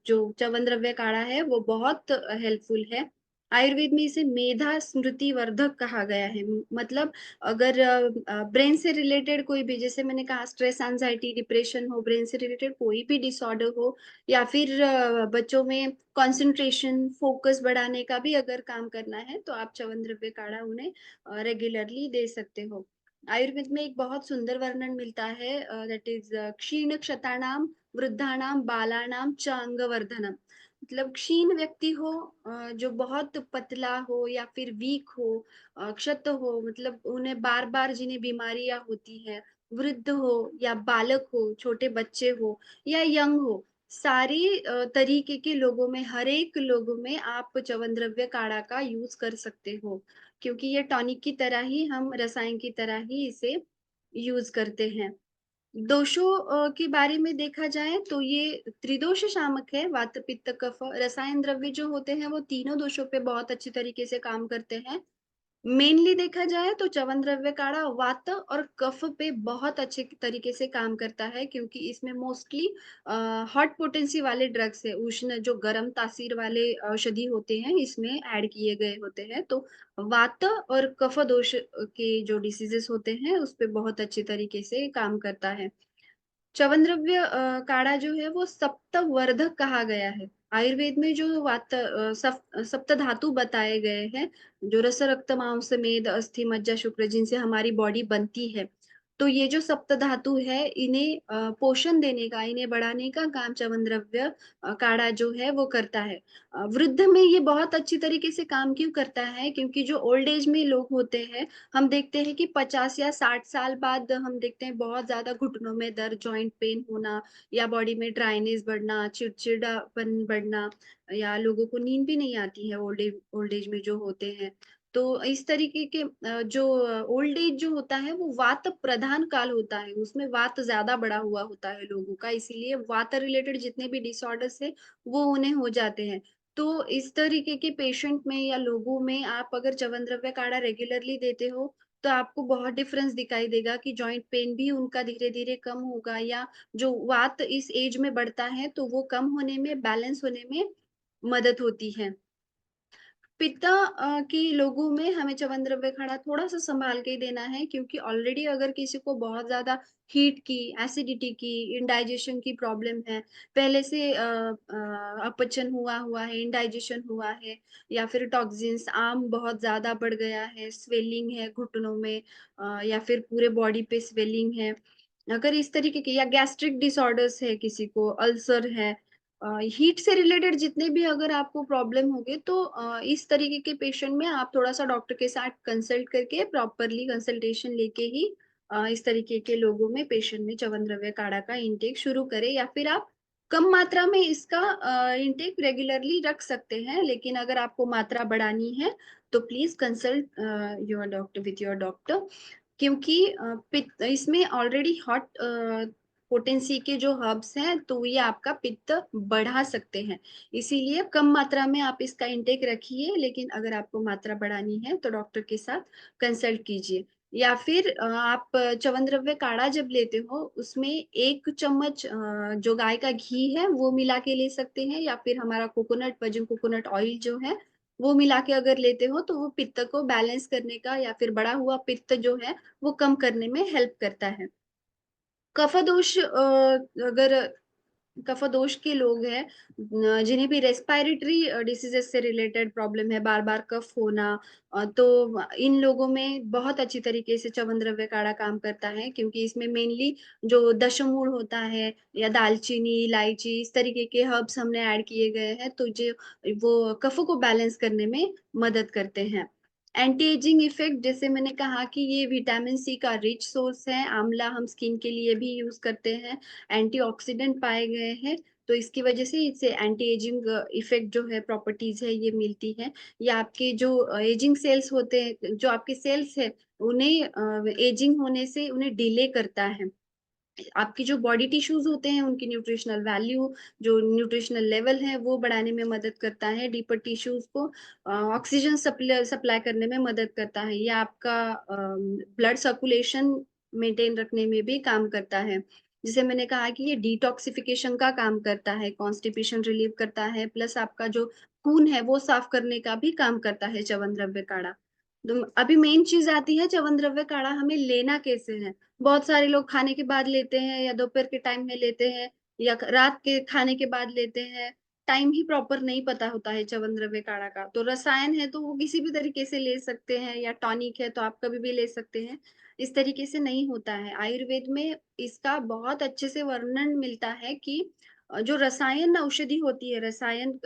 जो च्यवनद्रव्य काढ़ा है वो बहुत हेल्पफुल है। आयुर्वेद में इसे मेधा स्मृति वर्धक कहा गया है। मतलब अगर ब्रेन से रिलेटेड कोई भी, जैसे मैंने कहा स्ट्रेस, एंजाइटी, डिप्रेशन हो, ब्रेन से रिलेटेड कोई भी डिसऑर्डर हो, या फिर बच्चों में कंसंट्रेशन, फोकस बढ़ाने का भी अगर काम करना है तो आप च्यवनद्रव्य काढ़ा उन्हें रेगुलरली दे सकते हो। आयुर्वेद में एक बहुत सुंदर वर्णन मिलता है, दैट इज क्षीण क्षताणाम वृद्धाणाम बालाणाम च अंगवर्धनम। मतलब क्षीण व्यक्ति हो, जो बहुत पतला हो या फिर वीक हो, क्षत हो, मतलब उन्हें बार बार जिन्हें बीमारियां होती है, वृद्ध हो या बालक हो, छोटे बच्चे हो या यंग हो, सारी तरीके के लोगों में, हर एक लोगों में आप च्यवनद्रव्य काढ़ा का यूज़ कर सकते हो, क्योंकि ये टॉनिक की तरह ही हम रसायन की तरह ही इसे यूज़ करते हैं। दोषों के बारे में देखा जाए तो ये त्रिदोष शामक है, वात, पित्त, कफ। रसायन द्रव्य जो होते हैं वो तीनों दोषों पे बहुत अच्छी तरीके से काम करते हैं। मेनली देखा जाए तो च्यवनद्रव्य काढ़ा वात और कफ पे बहुत अच्छे तरीके से काम करता है, क्योंकि इसमें मोस्टली हॉट पोटेंसी वाले ड्रग्स है, उष्ण जो गर्म तासीर वाले औषधि होते हैं इसमें ऐड किए गए होते हैं। तो वात और कफ दोष के जो डिसीजेस होते हैं उस पे बहुत अच्छे तरीके से काम करता है। च्यवनद्रव्य काढ़ा जो है वो सप्तवर्धक कहा गया है। आयुर्वेद में जो सप्त धातु बताए गए हैं, जो रस, रक्त, मांस, मेद, अस्थि, मज्जा, शुक्र जिनसे हमारी बॉडी बनती है। तो ये जो सप्त धातु है इन्हें पोषण देने का, इन्हें बढ़ाने का काम च्यवनद्रव्य काढ़ा जो है वो करता है। वृद्ध में ये बहुत अच्छी तरीके से काम क्यों करता है? क्योंकि जो ओल्ड एज में लोग होते हैं, हम देखते हैं कि 50 या 60 साल बाद हम देखते हैं बहुत ज़्यादा घुटनों में दर्द, जॉइंट पेन होना या बॉडी में ड्राइनेस बढ़ना, चिड़चिड़ापन बढ़ना या लोगों को नींद भी नहीं आती है ओल्ड एज में जो होते हैं। तो इस तरीके के जो ओल्ड एज जो होता है वो वात प्रधान काल होता है, उसमें वात ज़्यादा बढ़ा हुआ होता है लोगों का, इसीलिए वात रिलेटेड जितने भी डिसऑर्डर्स हैं, वो उन्हें हो जाते हैं। तो इस तरीके के पेशेंट में या लोगों में आप अगर च्यवनद्रव्य काढ़ा रेगुलरली देते हो, तो आपको बहुत डिफरेंस दिखाई देगा कि जॉइंट पेन भी उनका धीरे-धीरे कम होगा, या जो वात इस एज में बढ़ता है, तो वो कम होने में, बैलेंस होने में मदद होती है। पित्त के लोगों में हमें च्यवनद्रव्य काढ़ा थोड़ा-सा सँभाल के ही देना है, क्योंकि ऑलरेडी अगर किसी को बहुत ज़्यादा हीट की, एसिडिटी की, इंडाइजेशन की प्रॉब्लम है, पहले से अपचन हुआ हुआ है, इंडाइजेशन हुआ है, या फिर टॉक्सिन्स आम बहुत ज़्यादा बढ़ गया है, स्वेलिंग है घुटनों में, या फिर पूरे बॉडी पे स्वेलिंग है। अगर इस तरीके के, या गैस्ट्रिक डिसऑर्डर्स है किसी को, अल्सर है, हीट से रिलेटेड जितने भी अगर आपको प्रॉब्लम होंगे, तो इस तरीके के पेशेंट में आप थोड़ा-सा डॉक्टर के साथ कंसल्ट करके प्रॉपरली कंसल्टेशन लेके ही इस तरीके के लोगों में, पेशेंट में च्यवनद्रव्य काढ़ा का इंटेक शुरू करें, या फिर आप कम मात्रा में इसका इंटेक रेगुलरली रख सकते हैं। लेकिन अगर आपको मात्रा बढ़ानी है, तो please consult your doctor with your doctor, क्योंकि पित्त इसमें ऑलरेडी हॉट पोटेंसी के जो हर्ब्स हैं, तो ये आपका पित्त बढ़ा सकते हैं। इसीलिए कम मात्रा में आप इसका इंटेक रखिए, लेकिन अगर आपको मात्रा बढ़ानी है, तो डॉक्टर के साथ कंसल्ट कीजिए। या फिर आप च्यवनद्रव्य काढ़ा जब लेते हो, उसमें 1 चम्मच जो गाय का घी है, वो मिला के ले सकते हैं, या फिर हमारा वर्जिन कोकोनट ऑयल जो है, वो मिला के अगर लेते हो, तो वो पित्त को बैलेंस करने का, या फिर बढ़ा हुआ पित्त जो है, वो कम करने में हेल्प करता है। कफदोष अगर कफदोष के लोग हैं, जिन्हें भी रेस्पिरेटरी डिसीजेस से रिलेटेड प्रॉब्लम है, बार-बार कफ होना, तो इन लोगों में बहुत अच्छी तरीके से च्यवनद्रव्य काढ़ा काम करता है, क्योंकि इसमें मेनली जो दशमूल होता है या दालचीनी, इलायची, इस तरीके के हर्ब्स हमने ऐड किए गए हैं, तो जो वो कफ को बैलेंस करने में मदद करते हैं। एंटी एजिंग इफेक्ट, जैसे मैंने कहा कि ये विटामिन सी का रिच सोर्स है, आंवला हम स्किन के लिए भी यूज़ करते हैं, एंटीऑक्सीडेंट पाए गए हैं, तो इसकी वजह से इससे एंटी एजिंग इफेक्ट जो है, प्रॉपर्टीज़ है, ये मिलती है। ये आपके जो एजिंग सेल्स होते हैं, जो आपके सेल्स हैं, उन्हें एजिंग होने से उन्हें डिले करता है। आपकी जो बॉडी टिश्यूज़ होते हैं, उनकी न्यूट्रिशनल वैल्यू, जो न्यूट्रिशनल लेवल है, वो बढ़ाने में मदद करता है। डीपर टिश्यूज़ को ऑक्सीजन सप्लाई करने में मदद करता है। ये आपका ब्लड सर्कुलेशन मेंटेन रखने में भी काम करता है। जैसे मैंने कहा कि ये डिटॉक्सिफिकेशन का काम करता है, कॉन्स्टिपेशन रिलीव करता है, प्लस आपका जो खून है, वो साफ करने का भी काम करता है च्यवनद्रव्य काढ़ा। अभी मेन चीज़ आती है, च्यवनद्रव्य काढ़ा हमें लेना कैसे है? बहुत सारे लोग खाने के बाद लेते हैं, या दोपहर के टाइम में लेते हैं, या रात के खाने के बाद लेते हैं। टाइम ही प्रॉपर नहीं पता होता है च्यवनद्रव्य काढ़ा का। तो रसायन है तो वो किसी भी तरीके से ले सकते हैं, या टॉनिक है तो आप कभी भी ले सकते हैं। इस तरीके से नहीं होता है। आयुर्वेद में इसका बहुत अच्छे से वर्णन मिलता है कि जो रसायन औषधि होती है, रसायन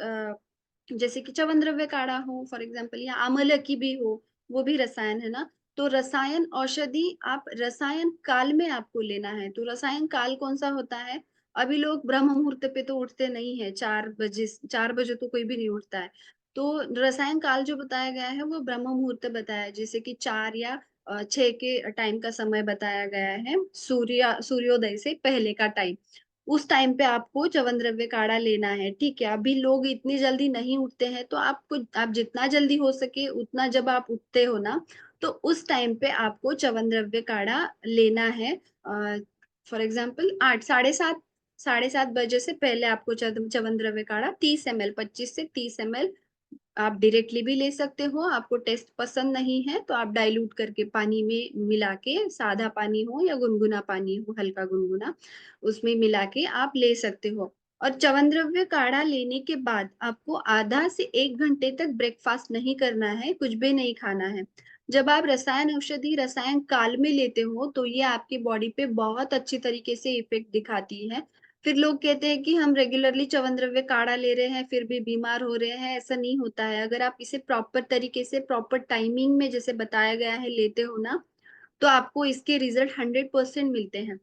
जैसे कि च्यवनद्रव्य काढ़ा हो फॉर एग्जाम्पल, या आमलकी भी हो, वो भी रसायन है ना। तो रसायन औषधि आप रसायन काल में आपको लेना है। तो रसायन काल कौन-सा होता है? अभी लोग ब्रह्म मुहूर्त पे तो उठते नहीं है, 4 बजे तो कोई भी नहीं उठता है। तो रसायन काल जो बताया गया है वो ब्रह्म मुहूर्त बताया है, जैसे कि 4 या 6 के टाइम का समय बताया गया है, सूर्योदय से पहले का टाइम। उस टाइम पे आपको च्यवन द्रव्य काढ़ा लेना है, ठीक है। अभी लोग इतनी जल्दी नहीं उठते हैं, तो आप जितना जल्दी हो सके उतना जब आप उठते हो ना, तो उस टाइम पे आपको च्यवन द्रव्य काढ़ा लेना है। फॉर एग्जाम्पल 8 साढ़े सात बजे से पहले आपको च्यवन द्रव्य काढ़ा 30 ml, 25 से 30 ml आप डायरेक्टली भी ले सकते हो। आपको टेस्ट पसंद नहीं है तो आप डाइल्यूट करके पानी में मिला के, सादा पानी हो या गुनगुना पानी हो, हल्का गुनगुना, उसमें मिला के आप ले सकते हो। और च्यवन द्रव्य काढ़ा लेने के बाद आपको आधा से 1 घंटे तक ब्रेकफास्ट नहीं करना है, कुछ भी नहीं खाना है। जब आप रसायन औषधि रसायन काल में लेते हो तो ये आपकी बॉडी पे बहुत अच्छी तरीके से इफेक्ट दिखाती है। फिर लोग कहते हैं कि हम रेगुलरली च्यवन द्रव्य काढ़ा ले रहे हैं फिर भी बीमार हो रहे हैं, ऐसा नहीं होता है। अगर आप इसे प्रॉपर तरीके से प्रॉपर टाइमिंग में जैसे बताया गया है लेते हो ना, तो आपको इसके रिजल्ट 100% मिलते हैं।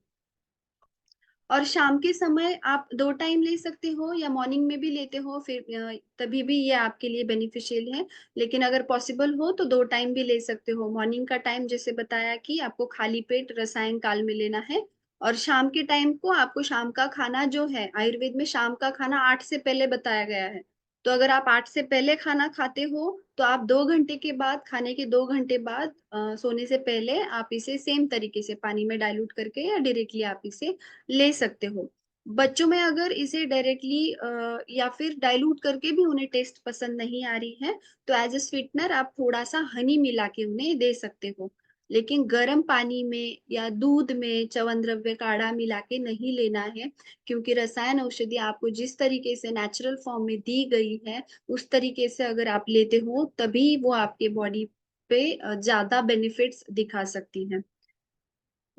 और शाम के समय आप 2 टाइम ले सकते हो या मॉर्निंग में भी लेते हो, फिर तभी भी ये आपके लिए बेनिफिशियल है। लेकिन अगर पॉसिबल हो तो 2 टाइम भी ले सकते हो। मॉर्निंग का टाइम जैसे बताया कि आपको खाली पेट रसायन काल में लेना है, और शाम के टाइम को आपको शाम का खाना जो है, आयुर्वेद में शाम का खाना 8 से पहले बताया गया है। तो अगर आप 8 से पहले खाना खाते हो तो आप 2 घंटे के बाद, खाने के 2 घंटे बाद सोने से पहले आप इसे सेम तरीके से पानी में डाइल्यूट करके या डायरेक्टली आप इसे ले सकते हो। बच्चों में अगर इसे डायरेक्टली या फिर डाइल्यूट करके भी उन्हें टेस्ट पसंद नहीं आ रही है, तो एज ए स्वीटनर आप थोड़ा सा हनी मिला के उन्हें दे सकते हो। लेकिन गर्म पानी में या दूध में च्यवन द्रव्य काढ़ा मिला के नहीं लेना है, क्योंकि रसायन औषधि आपको जिस तरीके से नेचुरल फॉर्म में दी गई है, उस तरीके से अगर आप लेते हो तभी वो आपके बॉडी पे ज्यादा बेनिफिट्स दिखा सकती है।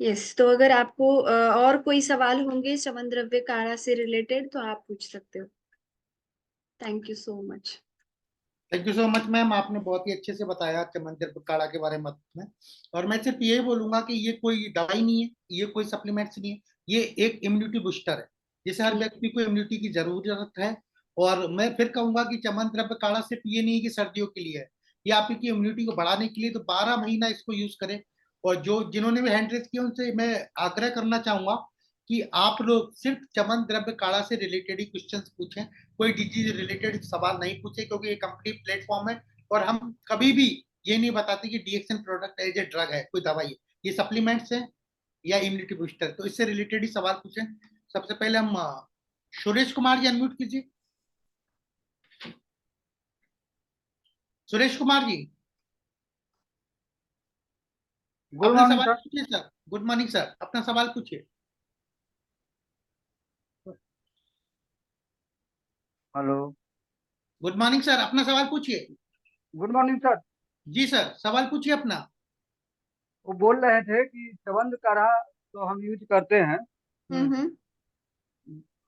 यस, तो अगर आपको और कोई सवाल होंगे च्यवन द्रव्य काढ़ा से रिलेटेड तो आप पूछ सकते हो। Thank you so much. Thank you so much ma'am, आपने बहुत ही अच्छे से बताया चमंदर काढ़ा के बारे में। और मैं सिर्फ ये बोलूंगा कि ये कोई दवाई नहीं है, ये कोई सप्लीमेंट्स नहीं है, ये एक इम्यूनिटी बूस्टर है, जिसे हर व्यक्ति को इम्यूनिटी की जरूरत है। और मैं फिर कहूंगा कि चमन द्रव्य काढ़ा सिर्फ ये नहीं है कि सर्दियों के लिए है, ये आपकी इम्यूनिटी को बढ़ाने के लिए, तो 12 महीना इसको यूज करें। और जो जिन्होंने भी हैंड रेस किया उनसे मैं आग्रह करना चाहूंगा कि आप लोग सिर्फ चमन द्रव्य काढ़ा से रिलेटेड ही क्वेश्चन पूछें, कोई डिजीज रिलेटेड सवाल नहीं पूछे, क्योंकि ये कंपनी प्लेटफॉर्म है। और हम कभी भी ये नहीं बताते कि डीएक्सन प्रोडक्ट एज ए ड्रग है, कोई दवाई है, ये सप्लीमेंट्स है या इम्यूनिटी बूस्टर, तो इससे रिलेटेड ही सवाल पूछें। सबसे पहले हम सुरेश कुमार जी अनम्यूट कीजिए। सुरेश कुमार जी गुड अपना मॉर्निंग सवाल सर। पूछिए सर। गुड मॉर्निंग सर, अपना सवाल पूछिए। हेलो। गुड मॉर्निंग सर, अपना सवाल पूछिए। Good morning sir. जी सर, सवाल पूछिए अपना। वो बोल रहे थे कि च्यवंत काढ़ा तो हम यूज करते हैं। हम्म।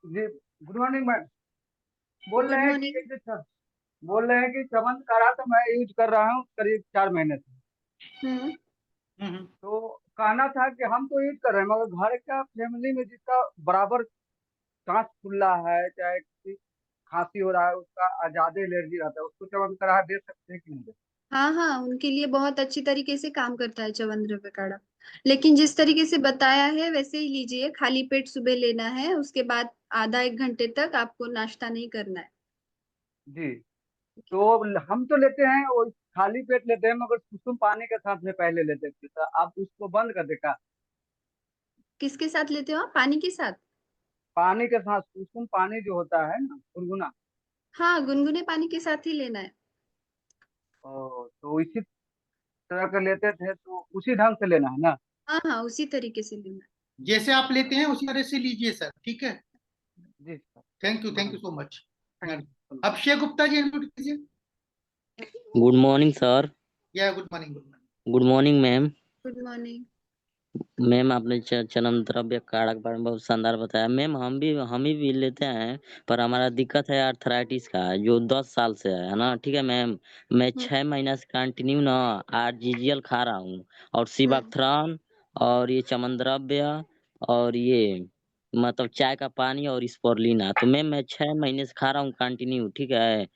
जी। Good morning ma'am. बोल गुड रहे हैं कि मॉर्निंग। जैसे सर बोल रहे हैं कि च्यवंत काढ़ा तो मैं यूज कर रहा हूँ करीब 4 महीने से। हम्म। तो कहना था कि हम तो यूज कर रहे हैं मगर घर का फैमिली में जिसका बराबर सांस फूला है, चाहे किसी खांसी हो रहा है, उसका ज्यादा एलर्जी रहता है, उसको च्यवंत काढ़ा दे सकते हैं कि नहीं दे हाँ हाँ, उनके लिए बहुत अच्छी तरीके से काम करता है च्यवन द्रव्य काढ़ा। लेकिन जिस तरीके से बताया है वैसे ही लीजिए, खाली पेट सुबह लेना है, उसके बाद आधा 1 घंटे तक आपको नाश्ता नहीं करना है। सकते? जी। तो हम तो लेते हैं वो खाली पेट लेते हैं मगर सुसुम पानी के साथ में पहले लेते थे, तो आप उसको बंद कर देखा। किसके साथ लेते हो आप, पानी के साथ? पानी के साथ सुसुम पानी जो होता है ना गुनगुना। हाँ, गुनगुने पानी के साथ ही लेना है। तो इसी तरह के लेते थे, तो उसी ढंग से लेना है ना। हाँ हाँ, उसी तरीके से लेना जैसे आप लेते हैं उसी तरह से लीजिए सर, ठीक है। जी sir. Thank you so much. Thank you. Abhishek Gupta ji unmute कीजिए। Good morning sir. या good morning, good morning. Good morning ma'am. है। Good morning. मैम आपने चनन द्रव्य काढ़ा के बारे में बहुत शानदार बताया। मैम हम भी लेते हैं, पर हमारा दिक्कत है आर्थराइटिस का, जो 10 साल से है ना। ठीक है मैम, मैं हम्म 6 महीना से कंटिन्यू ना आरजीजीएल खा रहा हूँ, और हम्म सिवाक्थ्रान, और ये चमन द्रव्य, और ये मतलब चाय का पानी और स्पोरुलिना। तो मैम मैं 6 महीने से खा रहा हूँ कंटिन्यू, ठीक है?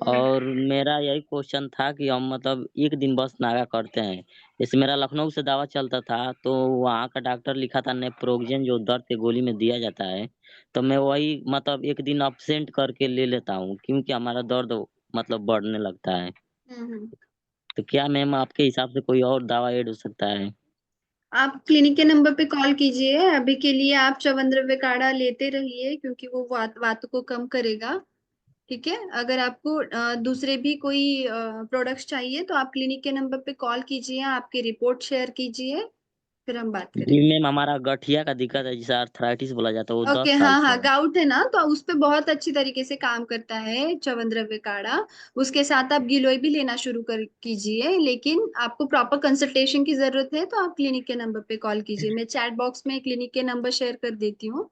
और मेरा यही क्वेश्चन था कि हम मतलब एक दिन बस नागा करते हैं। जैसे मेरा लखनऊ से दवा चलता था, तो वहाँ का डॉक्टर लिखा था नेप्रोक्सेन जो दर्द की गोली में दिया जाता है, तो मैं वही मतलब एक दिन एब्सेंट करके ले लेता हूँ, क्योंकि हमारा दर्द मतलब बढ़ने लगता है। तो क्या मैम आपके हिसाब से कोई और दवा ऐड हो सकता है? आप क्लिनिक के नंबर पे कॉल कीजिए। अभी के लिए आप च्यवनद्रव्य काढ़ा लेते रहिए, क्योंकि वो वात को कम करेगा। ठीक है, अगर आपको दूसरे भी कोई प्रोडक्ट्स चाहिए तो आप क्लिनिक के नंबर पे कॉल कीजिए, आपकी रिपोर्ट शेयर कीजिए, फिर हम बात जी करेंगे। मैम, हमारा गठिया का दिक्कत है, जिसे आर्थराइटिस बोला जाता है, वो ओके, 10 साल हाँ से हाँ, है। गाउट है ना, तो उस पे बहुत अच्छी तरीके से काम करता है च्यवनद्रव्य काढ़ा। उसके साथ आप गिलोय भी लेना शुरू कर कीजिए, लेकिन आपको प्रॉपर कंसल्टेशन की जरूरत है तो आप क्लिनिक के नंबर पे कॉल कीजिए। मैं चैट बॉक्स में क्लिनिक के नंबर शेयर कर देती हूँ।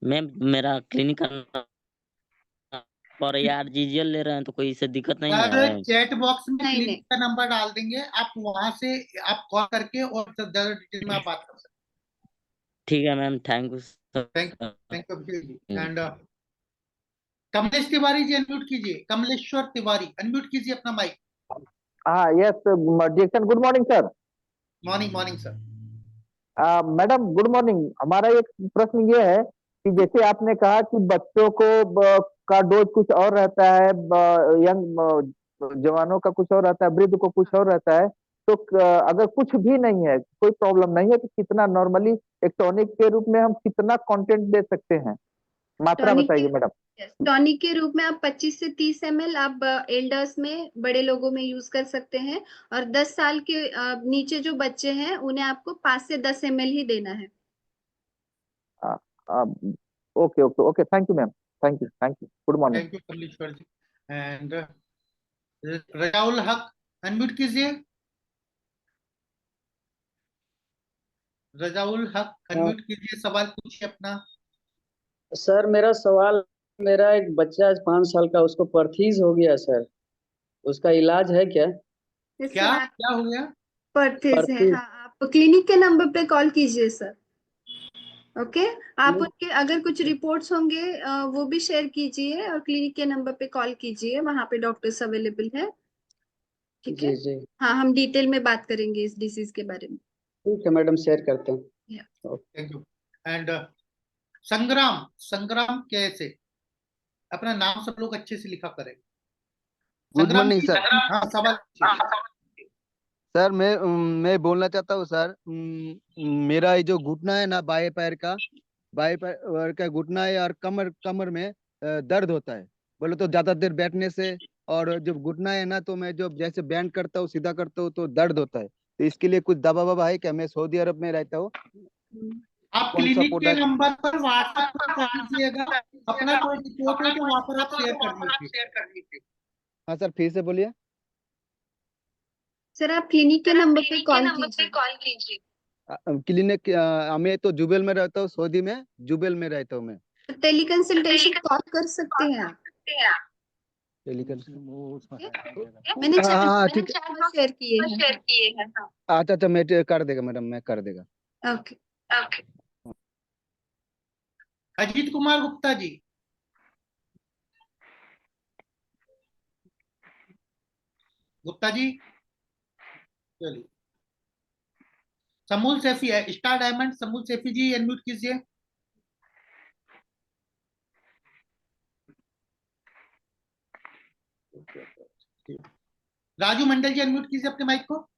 मैम मेरा क्लिनिक का पर यार जीजीएल ले रहे हैं, तो कोई इससे दिक्कत नहीं सर है? चैट बॉक्स में नहीं क्लिनिक नहीं, का नंबर डाल देंगे, आप वहां से आप कॉल करके और ज्यादा डिटेल में आप बात कर सकते ठीक है मैम, थैंक यू हैं। Thank you Abhishek ji. And Kamlesh Tiwari ji unmute कीजिए, कमलेश्वर तिवारी अनम्यूट कीजिए अपना माइक। हाँ यस डिएक्शन, good morning sir. Morning morning sir. Madam good morning. हमारा एक प्रश्न ये है कि जैसे आपने कहा कि बच्चों को का डोज कुछ और रहता है, यंग जवानों का कुछ और रहता है, वृद्ध को कुछ और रहता है, तो अगर कुछ भी नहीं है, कोई प्रॉब्लम नहीं है, तो कितना नॉर्मली एक टॉनिक के रूप में हम कितना कंटेंट दे सकते हैं? मात्रा टॉनिक बताइए मैडम। टॉनिक के रूप में आप 25 से 30 ml आप एल्डर्स में, बड़े लोगों में यूज कर सकते हैं। और 10 साल के नीचे जो बच्चे हैं उन्हें आपको 5 से 10 ml ही देना है। Okay okay okay, thank you ma'am, thank you, good morning. Thank you Kamleshwar ji. And Rajaul Haq unmute कीजिए। रजाउल हक अनम्यूट कीजिए, सवाल पूछिए अपना। सर मेरा सवाल, मेरा एक बच्चा 5 साल का, उसको परथीज हो गया सर, उसका इलाज है क्या? क्या सर, आप क्या हो गया? परथेज है, परथीज। हाँ, आप क्लिनिक के नंबर पे कॉल कीजिए सर। ओके, आप उनके अगर कुछ रिपोर्ट्स होंगे वो भी शेयर कीजिए, और क्लिनिक के नंबर पे कॉल कीजिए, वहां पे डॉक्टर्स अवेलेबल है। ठीक है, जी जी, हाँ, हम डिटेल में बात करेंगे इस डिसीज के बारे में। ठीक है मैडम, शेयर करते हैं। Yeah. Thank you. एंड संग्राम, संग्राम कैसे, अपना नाम सब लोग अच्छे से लिखा करें। गुड संग्राम मॉर्निंग जी, सर। हाँ सवाल पूछिए। सर मैं बोलना चाहता हूँ सर, मेरा ये जो घुटना है ना, बाएं पैर का घुटना है, और कमर कमर में दर्द होता है, बोले तो ज्यादा देर बैठने से। और जब घुटना है ना, तो मैं जब जैसे बैंड करता हूँ, सीधा करता हूँ, तो दर्द होता है। तो इसके लिए कुछ दवा ववा है क्या? मैं सऊदी अरब में रहता हूँ, आप कौन सा क्लिनिक के प्रोडक्ट? नंबर पर व्हाट्सएप पर कर दीजिएगा, अपना कोई रिपोर्ट हो तो वहां पर आप शेयर कर दीजिए। हाँ सर, फिर से बोलिए। सर, आप क्लिनिक के नंबर पे कॉल कीजिए। क्लिनिक, मैं तो जुबेल में रहता हूँ, सऊदी में जुबेल में रहता हूँ मैं। टेली कंसल्टेशन कॉल कर सकते हैं आप। मैंने हाँ हाँ हाँ, चैट ठीक नंबर शेयर किए हैं। है। अच्छा अच्छा, मैं कर देगा मैडम, मैं कर देगा। ओके, अजीत कुमार गुप्ता जी, गुप्ता जी चलिए। समूल सैफी है, स्टार डायमंड, समूल सैफी जी अनम्यूट कीजिए। राजू मंडल जी अनम्यूट कीजिए अपने माइक को।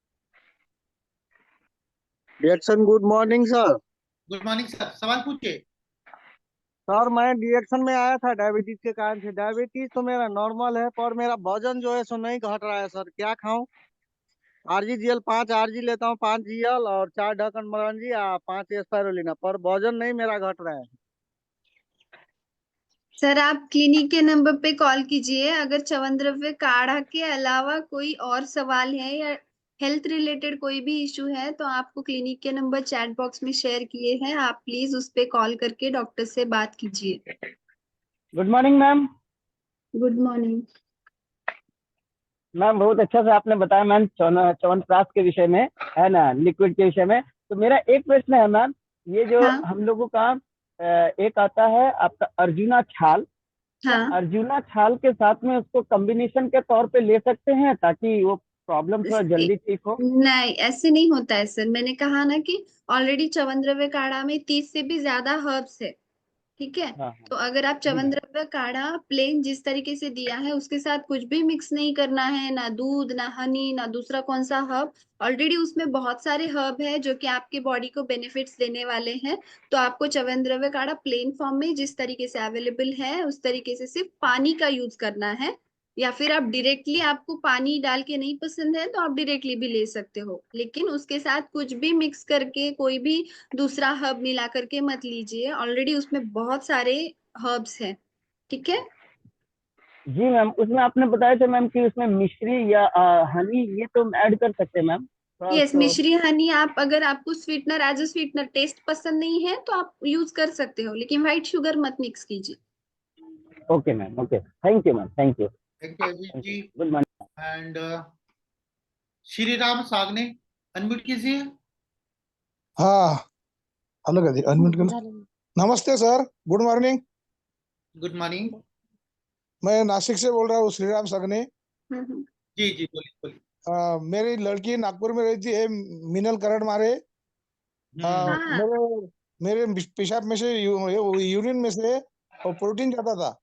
डिएक्शन, good morning sir. Good morning sir, सवाल पूछिए। सर मैं डिएक्शन में आया था डायबिटीज के कारण से। डायबिटीज तो मेरा नॉर्मल है, पर मेरा वजन जो है सो नहीं घट रहा है सर, क्या खाऊं? आरजीजीएल 5 आरजी लेता हूँ, 5 जीएल, और 4 ढक्कन मरंजी या 5 स्पायरुलिना, पर वजन नहीं मेरा घट रहा है। सर, आप क्लिनिक के नंबर पे कॉल कीजिए। अगर च्यवनद्रव्य काढ़ा के अलावा कोई और सवाल है या हेल्थ रिलेटेड कोई भी इशू है, तो आपको क्लिनिक के नंबर चैट बॉक्स में शेयर किए हैं, आप प्लीज उस पे कॉल करके डॉक्टर से बात कीजिए। Good morning ma'am. Good morning. Ma'am बहुत अच्छा से आपने बताया मैम, च्यवनप्राश के विषय में, है ना, लिक्विड के विषय में। तो मेरा एक प्रश्न है मैम, ये जो हाँ, हम लोगों का एक आता है आपका अर्जुना छाल। क्या हाँ अर्जुना छाल के साथ में उसको कॉम्बिनेशन के तौर पे ले सकते हैं ताकि वो प्रॉब्लम थोड़ा जल्दी ठीक हो? नहीं, ऐसे नहीं होता है सर। मैंने कहा ना कि ऑलरेडी च्यवनद्रव्य काढ़ा में 30 से भी ज्यादा हर्ब्स है, ठीक है। हाँ हाँ तो अगर आप जी मैम। च्यवनद्रव्य काढ़ा प्लेन जिस तरीके से दिया है उसके साथ कुछ भी मिक्स नहीं करना है, ना दूध, ना हनी, ना दूसरा कौन सा हर्ब। ऑलरेडी उसमें बहुत सारे हर्ब है जो कि आपके बॉडी को बेनिफिट्स देने वाले हैं। तो आपको च्यवनद्रव्य काढ़ा प्लेन फॉर्म में जिस तरीके से अवेलेबल है उस तरीके से सिर्फ पानी का यूज करना है। या फिर आप डायरेक्टली, आपको पानी डाल के नहीं पसंद है तो आप डायरेक्टली भी ले सकते हो, लेकिन उसके साथ कुछ भी मिक्स करके कोई भी दूसरा हर्ब मिला करके मत लीजिए। ऑलरेडी उसमें बहुत सारे हर्ब्स हैं, ठीक है। जी मैम, उसमें आपने बताया था मैम कि उसमें मिश्री या हनी ये तो ऐड कर सकते हैं मैम, थोड़ा यस, उसको। मिश्री हनी आप, अगर आपको sweetener as a sweetener taste पसंद नहीं है तो आप यूज कर सकते हो, लेकिन व्हाइट शुगर मत मिक्स कीजिए। Okay ma'am, okay, thank you ma'am, thank you. Thank you Ajit thank you, जी। Good morning. And Shri Ram Sagne, unmute कीजिए। हाँ, हेलो जी, अनम्यूट कर। नमस्ते sir, good morning. Good morning. मैं नासिक से बोल रहा हूँ, श्रीराम सगने। हम्म। जी जी, बोलिए बोलिए। मेरी लड़की नागपुर में रहती है, मीनल करड़ मारे। हम्म। हाँ मेरे मेरे पेशाब में से यूरिन में से और प्रोटीन जाता था।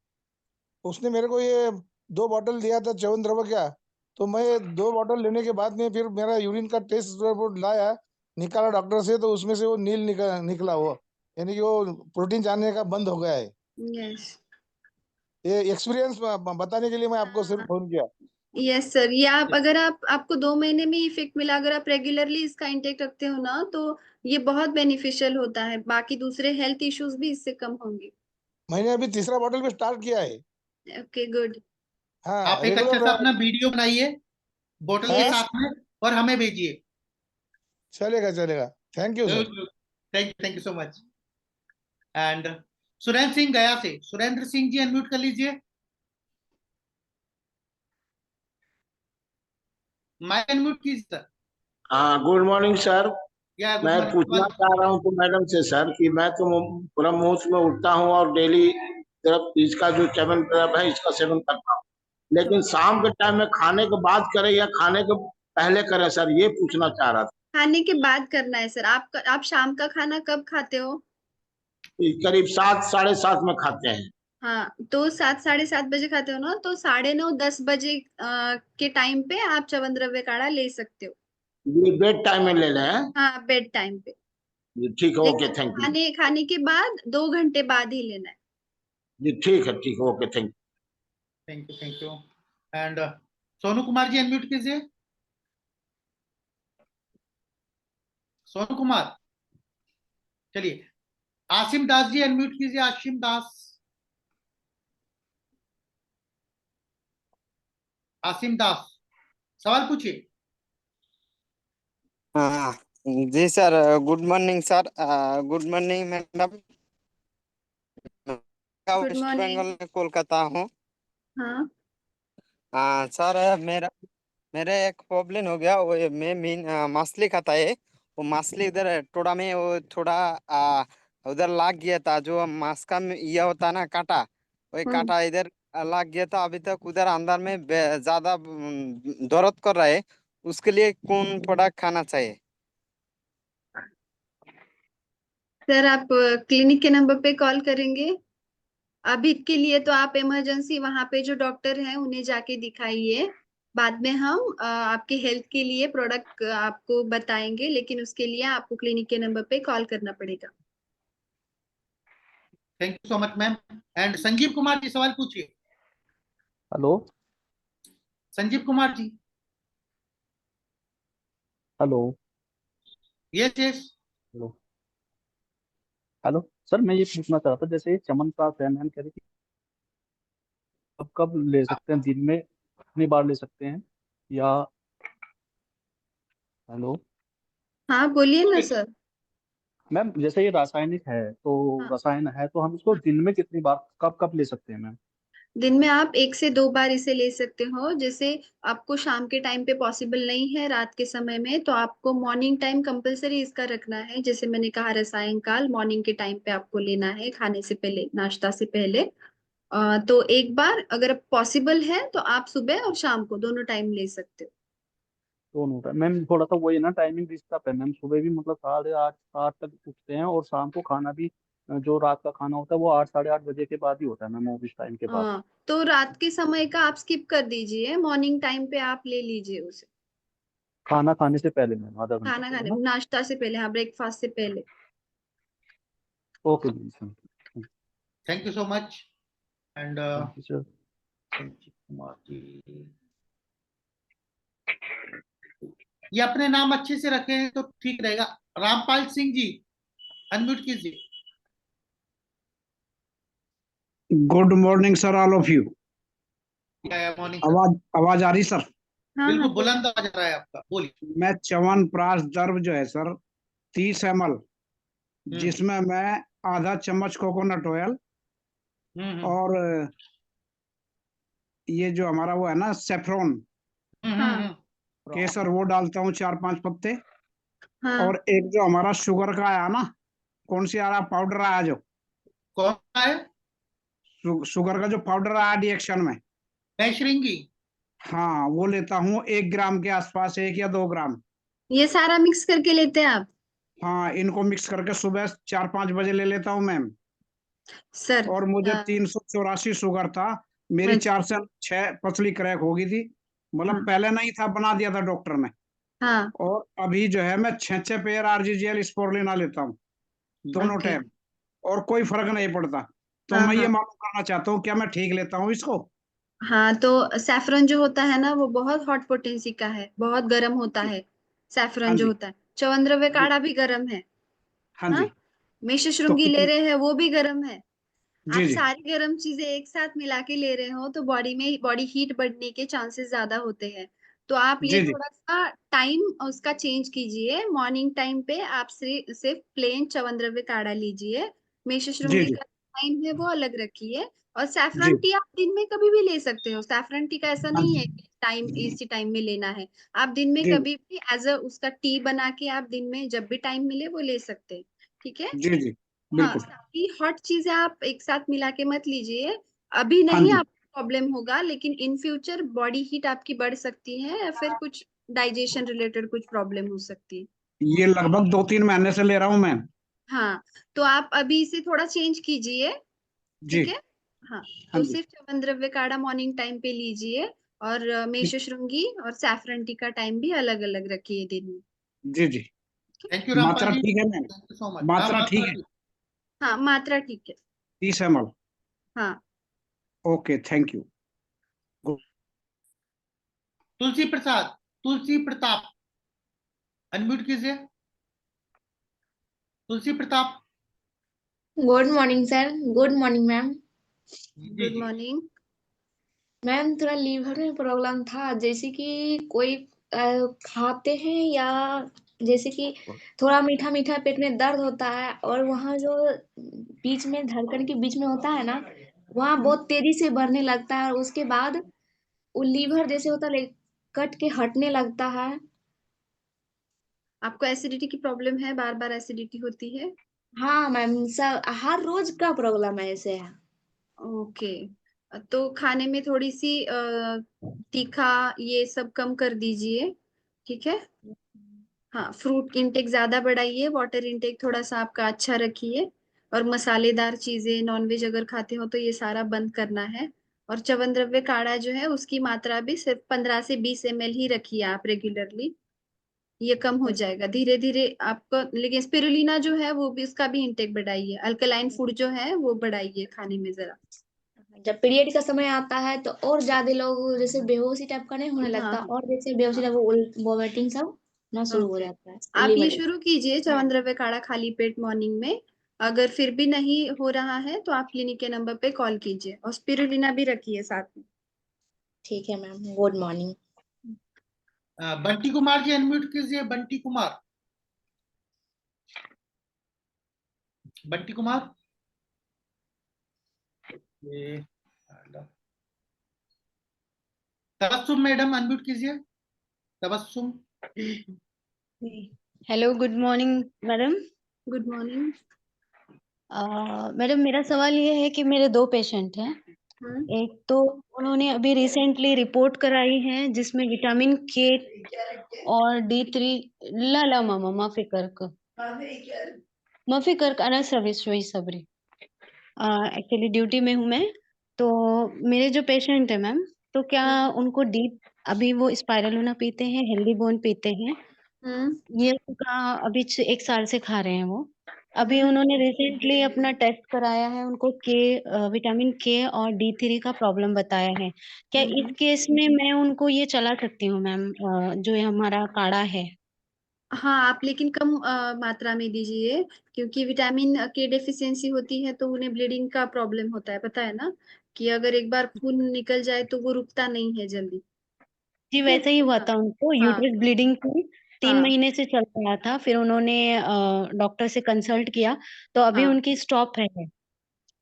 उसने मेरे को ये 2 बॉटल दिया था च्यवनद्रव्य का। तो मैं 2 बॉटल लेने के बाद में फिर मेरा यूरिन का टेस्ट रिपोर्ट लाया, निकाला डॉक्टर से, तो उसमें से वो नील निकला वो, यानी कि वो प्रोटीन जाने का बंद हो गया है। यस। ये एक्सपीरियंस बताने के लिए मैं आपको सिर्फ फोन किया। यस सर, ये आप, अगर आपको 2 महीने में इफेक्ट मिला, अगर आप रेगुलरली इसका इंटेक रखते हो ना तो ये बहुत बेनिफिशियल होता है। बाकी दूसरे हेल्थ इश्यूज भी इससे कम होंगे। मैंने अभी तीसरा बॉटल भी स्टार्ट किया है। Okay, good. हाँ, आप एक अच्छा सा रेगुलर। अपना वीडियो बनाइए बोतल के हाँ, साथ में और हमें भेजिए। चलेगा चलेगा। Thank you sir. Thank you so much. And Surendra Singh गया से, सुरेंद्र सिंह जी अनम्यूट कर लीजिए। माइक अनम्यूट कीजिए सर। हाँ, गुड मॉर्निंग सर। या गुड मैं पूछना मॉर्निंग। चाह रहा हूँ तो मैडम से सर कि मैं तो पूरा मुफ्त में उठता हूँ और डेली तरफ इसका जो च्यवन द्रव्य है इसका सेवन करता हूँ, लेकिन शाम के टाइम में खाने के बाद करें या खाने के पहले करें सर, ये पूछना चाह रहा था। खाने के बाद करना है सर। आप शाम का खाना कब खाते हो? करीब 7 साढ़े 7 में खाते हैं। हाँ, तो 7 साढ़े 7 बजे खाते हो ना, तो 9:30 10 बजे के टाइम पे आप च्यवनद्रव्य काढ़ा ले सकते हो। ये बेड टाइम में ले लें? हाँ, बेड टाइम पे। जी ठीक है, ओके, लेकिन थैंक यू। खाने खाने के बाद 2 घंटे बाद ही लेना है। जी ठीक है, ठीक है, okay, thank you. Thank you. And Sonu Kumar ji unmute कीजिए। सोनू कुमार, चलिए। आसिम दास जी अनम्यूट कीजिए, आसिम दास। आसिम दास, सवाल पूछिए। हाँ जी sir, good morning sir. Good morning madam. मैं गुड वेस्ट बंगाल मॉर्निंग। में कोलकाता हूँ। हाँ हाँ सर, मेरा मेरा एक प्रॉब्लम हो गया। वो मैं मीन मछली खाता है। वो मछली उधर टोड़ा में वो थोड़ा उधर लाग गया था। जो मांस का ये होता है ना, कांटा, वही हम्म। कांटा इधर लाग गया था। अभी तक उधर अंदर में ज्यादा दर्द कर रहा है। उसके लिए कौन प्रोडक्ट खाना चाहिए? सर, आप क्लिनिक के नंबर पे कॉल करेंगे। अभी के लिए तो आप इमरजेंसी वहां पे जो डॉक्टर हैं उन्हें जाके दिखाइए। बाद में हम आपके हेल्थ के लिए प्रोडक्ट आपको बताएंगे, लेकिन उसके लिए आपको क्लिनिक के नंबर पे कॉल करना पड़ेगा। Thank you so much ma'am. And Sanjeev Kumar ji सवाल पूछिए। Hello. Sanjeev Kumar ji. Hello. Yes yes. Hello. Hello sir, मैं ये पूछना चाह रहा था, जैसे च्यवनप्राश है कह रहे कि कब कब ले सकते हैं, दिन में कितनी बार ले सकते हैं या? हेलो हाँ, बोलिए ना सर। मैम, जैसे ये रासायनिक है तो हाँ, रसायन है तो हम इसको दिन में कितनी बार कब कब ले सकते हैं मैम? दिन में आप 1 से 2 बार इसे ले सकते हो। जैसे आपको शाम के टाइम पे पॉसिबल नहीं है रात के समय में, तो आपको मॉर्निंग टाइम कंपलसरी इसका रखना है। जैसे मैंने कहा रसायन काल मॉर्निंग के टाइम पे आपको लेना है, खाने से पहले, नाश्ता से पहले। तो एक बार अगर पॉसिबल है तो आप सुबह और शाम को दोनों टाइम ले सकते हो। दोनों टाइम मैम, थोड़ा सा वही है ना, टाइमिंग डिस्टर्ब है मैम। सुबह भी मतलब 8:30 8 तक उठते हैं, और शाम को खाना भी जो रात का खाना होता है वो 8 साढ़े 8 बजे के बाद ही होता है मैम, ऑफिस टाइम के बाद। हाँ, तो रात के समय का आप स्किप कर दीजिए, मॉर्निंग टाइम पे आप ले लीजिए उसे। खाना खाने से पहले मैम, आधा घंटा खाना पहले खाने, ना। नाश्ता से पहले, हाँ, ब्रेकफास्ट से पहले। Okay ma'am, thank you so much. And thank you sir. Kumar ji, ये अपने नाम अच्छे से रखे हैं तो ठीक रहेगा। रामपाल सिंह जी, अनम्यूट कीजिए। Good morning sir, all of you. Morning. आवाज आ रही सर? हाँ बिल्कुल हाँ, बुलंद आवाज आ रहा है आपका, बोलिए। मैं च्यवनप्राश द्रव जो है सर 30 ml, जिसमें मैं आधा चम्मच कोकोनट ऑयल और ये जो हमारा वो है ना सेफ्रॉन हाँ केसर, वो डालता हूँ 4-5 पत्ते। हाँ। और एक जो हमारा शुगर का आया ना, कौन सी आ रहा पाउडर आया जो, कौन सा है? शुगर का जो पाउडर आया डिएक्शन में, नैशृंगी। हाँ वो लेता हूँ 1 ग्राम के आसपास, 1 या 2 ग्राम। ये सारा मिक्स करके लेते हैं आप? हाँ, इनको मिक्स करके सुबह 4-5 बजे ले लेता हूँ मैम। सर और मुझे 384 शुगर था, मेरी अच्छा, 4 से 6 पसली क्रैक हो गई थी। मतलब हाँ पहले नहीं था, बना दिया था डॉक्टर ने। हाँ। और अभी जो है मैं 6 पेयर आरजीजीएल स्पोरलिना लेता हूँ दोनों ओके। टाइम, और कोई फर्क नहीं पड़ता। तो हाँ मैं ये हाँ मालूम करना चाहता हूँ, क्या मैं ठीक लेता हूँ इसको? हाँ। तो सैफरन जो होता है ना, वो बहुत हॉट पोटेंसी का है, बहुत गर्म होता है। हाँ सैफरन जो जी। होता है, च्यवनद्रव्य जी। काढ़ा भी गर्म है। हाँ हाँ, जी। तो मेषश्रुंगी ले कितनी? रहे हैं वो भी गर्म है। आप जी जी। सारी गर्म चीजें एक साथ मिला के ले रहे हो तो बॉडी हीट बढ़ने के चांसेस ज्यादा होते हैं। तो आप ये जी जी। थोड़ा सा टाइम उसका चेंज कीजिए। मॉर्निंग टाइम पे आप सिर्फ प्लेन च्यवनद्रव्य काढ़ा लीजिए। जी मेषश्रुंगी जी। का टाइम है वो अलग रखिए। और जी। सैफरन टी आप दिन में कभी भी ले सकते हो। सैफरन टी का ऐसा हाँ नहीं जी। है कि टाइम इसी टाइम में लेना है। आप दिन में जी कभी भी एज अ उसका टी बना के आप दिन में जब भी टाइम मिले वो ले सकते हैं। ठीक है। जी। जी हाँ, बिल्कुल। सारी हॉट चीजें आप एक साथ मिला के मत लीजिए। अभी हाँ नहीं जी। आपको प्रॉब्लम होगा, लेकिन इन फ्यूचर बॉडी हीट आपकी बढ़ सकती है या फिर कुछ डाइजेशन रिलेटेड कुछ प्रॉब्लम हो सकती है। ये लगभग 2-3 महीने से ले रहा हूँ मैं। हाँ, तो आप अभी इसे थोड़ा चेंज कीजिए। जी। ठीक है। हाँ, हाँ तो जी। सिर्फ च्यवनद्रव्य काढ़ा मॉर्निंग टाइम पे लीजिए। और मेषश्रुंगी और सैफरन टी का टाइम भी अलग अलग रखिए दिन में। जी जी। थैंक यू रामपाल मात्रा जी, ठीक है ma'am? Thank you so much. हाँ, मात्रा ठीक मात्रा है? ठीक। हाँ, मात्रा ठीक है। 30 ml। हाँ। Okay, thank you. Tulsi Prasad, Tulsi Pratap, unmute कीजिए। Tulsi Pratap. Good morning sir. Good morning ma'am. जी गुड जी। मॉर्निंग। मैम थोड़ा लीवर में प्रॉब्लम था, जैसे कि कोई खाते हैं या जैसे कि थोड़ा मीठा मीठा पेट में दर्द होता है, और वहाँ जो बीच में धड़कन के बीच में होता है ना, वहाँ बहुत तेजी से बढ़ने लगता है, और उसके बाद वो लीवर जैसे होता है कट के हटने लगता है। आपको एसिडिटी की प्रॉब्लम है? बार बार एसिडिटी होती है? हाँ मैम, सब हर रोज का प्रॉब्लम है ऐसे है। ओके, तो खाने में थोड़ी सी तीखा ये सब कम कर दीजिए। ठीक है। हाँ, फ्रूट इंटेक ज्यादा बढ़ाइए, वाटर इंटेक थोड़ा सा आपका अच्छा रखिए। और मसालेदार चीजें, नॉनवेज अगर खाते हो तो ये सारा बंद करना है। और च्यवनद्रव्य काढ़ा जो है उसकी मात्रा भी सिर्फ 15 से 20 ml ही रखिए आप रेगुलरली। ये कम हो जाएगा धीरे धीरे आपको। लेकिन स्पिरुलिना जो है वो भी, उसका भी इंटेक बढ़ाइए। अल्कलाइन फूड जो है वो बढ़ाइए खाने में जरा। जब पीरियड का समय आता है तो और ज्यादा लोग जैसे बेहोशी टाइप का नहीं होने हाँ लगता, हाँ और जैसे बेहोशी हाँ। टाइप वोमिटिंग सब ना शुरू हो ओके, जाता है आप ये लीवर। शुरू कीजिए च्यवनद्रव्य काढ़ा खाली पेट मॉर्निंग में। अगर फिर भी नहीं हो रहा है तो आप क्लिनिक के नंबर पे कॉल कीजिए, और स्पिरुलिना भी रखिए साथ में। ठीक है ma'am, good morning. Bunty Kumar ji, unmute कीजिए। बंटी कुमार, बंटी कुमार। ये तबस्सुम मैडम अनम्यूट कीजिए, Tabassum. Hello, good morning madam. Good morning. Madam, मेरा सवाल ये है कि मेरे 2 पेशेंट हैं। एक तो उन्होंने अभी रिसेंटली रिपोर्ट कराई है जिसमें विटामिन के और D3 ला मामा माफी कर्क अना सविश्वई सबरी। एक्चुअली ड्यूटी में हूँ मैं। तो मेरे जो पेशेंट है मैम, तो क्या उनको अभी वो स्पाइरुलिना पीते हैं, हेल्दी बोन पीते हैं, ये उनका अभी 1 साल से खा रहे हैं वो। अभी उन्होंने रिसेंटली अपना टेस्ट कराया है, उनको विटामिन के और D3 का प्रॉब्लम बताया है। क्या इस केस में मैं उनको ये चला सकती हूँ मैम, जो ये हमारा काढ़ा है? हाँ, आप लेकिन कम मात्रा में दीजिए, क्योंकि विटामिन के डेफिशिएंसी होती है तो उन्हें ब्लीडिंग का प्रॉब्लम होता है, पता है ना, कि अगर एक बार खून निकल जाए तो वो रुकता नहीं है जल्दी। जी, ठीक है। वैसे ही हुआ था उनको, यूट्रस ब्लीडिंग थी, 3 महीने से चल रहा था। फिर उन्होंने डॉक्टर से कंसल्ट किया, तो अभी उनकी स्टॉप है,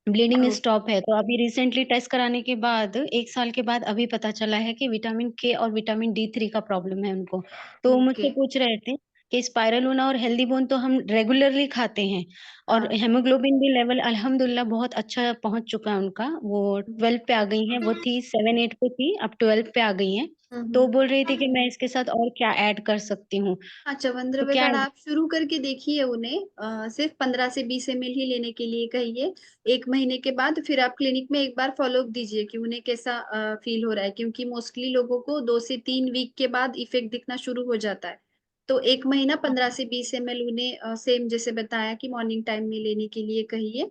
ब्लीडिंग स्टॉप है। तो अभी रिसेंटली टेस्ट कराने के बाद 1 साल के बाद अभी पता चला है कि विटामिन के और विटामिन D3 का प्रॉब्लम है उनको। तो वो मुझसे पूछ रहे थे कि स्पाइरुलिना और हेल्दी बोन तो हम रेगुलरली खाते हैं, और हेमोग्लोबिन भी लेवल अल्हम्दुलिल्लाह बहुत अच्छा पहुंच चुका है उनका। वो 12 पे आ गई हैं, वो थी 7-8 पे थी, अब 12 पे आ गई हैं। तो बोल रही थी कि मैं इसके साथ और क्या ऐड कर सकती हूँ, हाँ, तो च्यवनद्रव्य क्या? काढ़ा आप शुरू करके देखिए उन्हें, सिर्फ 15 से 20 ml ही लेने के लिए कहिए। 1 महीने के बाद फिर आप क्लिनिक में एक बार फॉलोअप दीजिए कि उन्हें कैसा फील हो रहा है, क्योंकि मोस्टली लोगों को 2 से 3 वीक के बाद इफेक्ट दिखना शुरू हो जाता है। तो 1 महीना 15 से 20 ml उन्हें सेम जैसे बताया कि मॉर्निंग टाइम में लेने के लिए कहिए।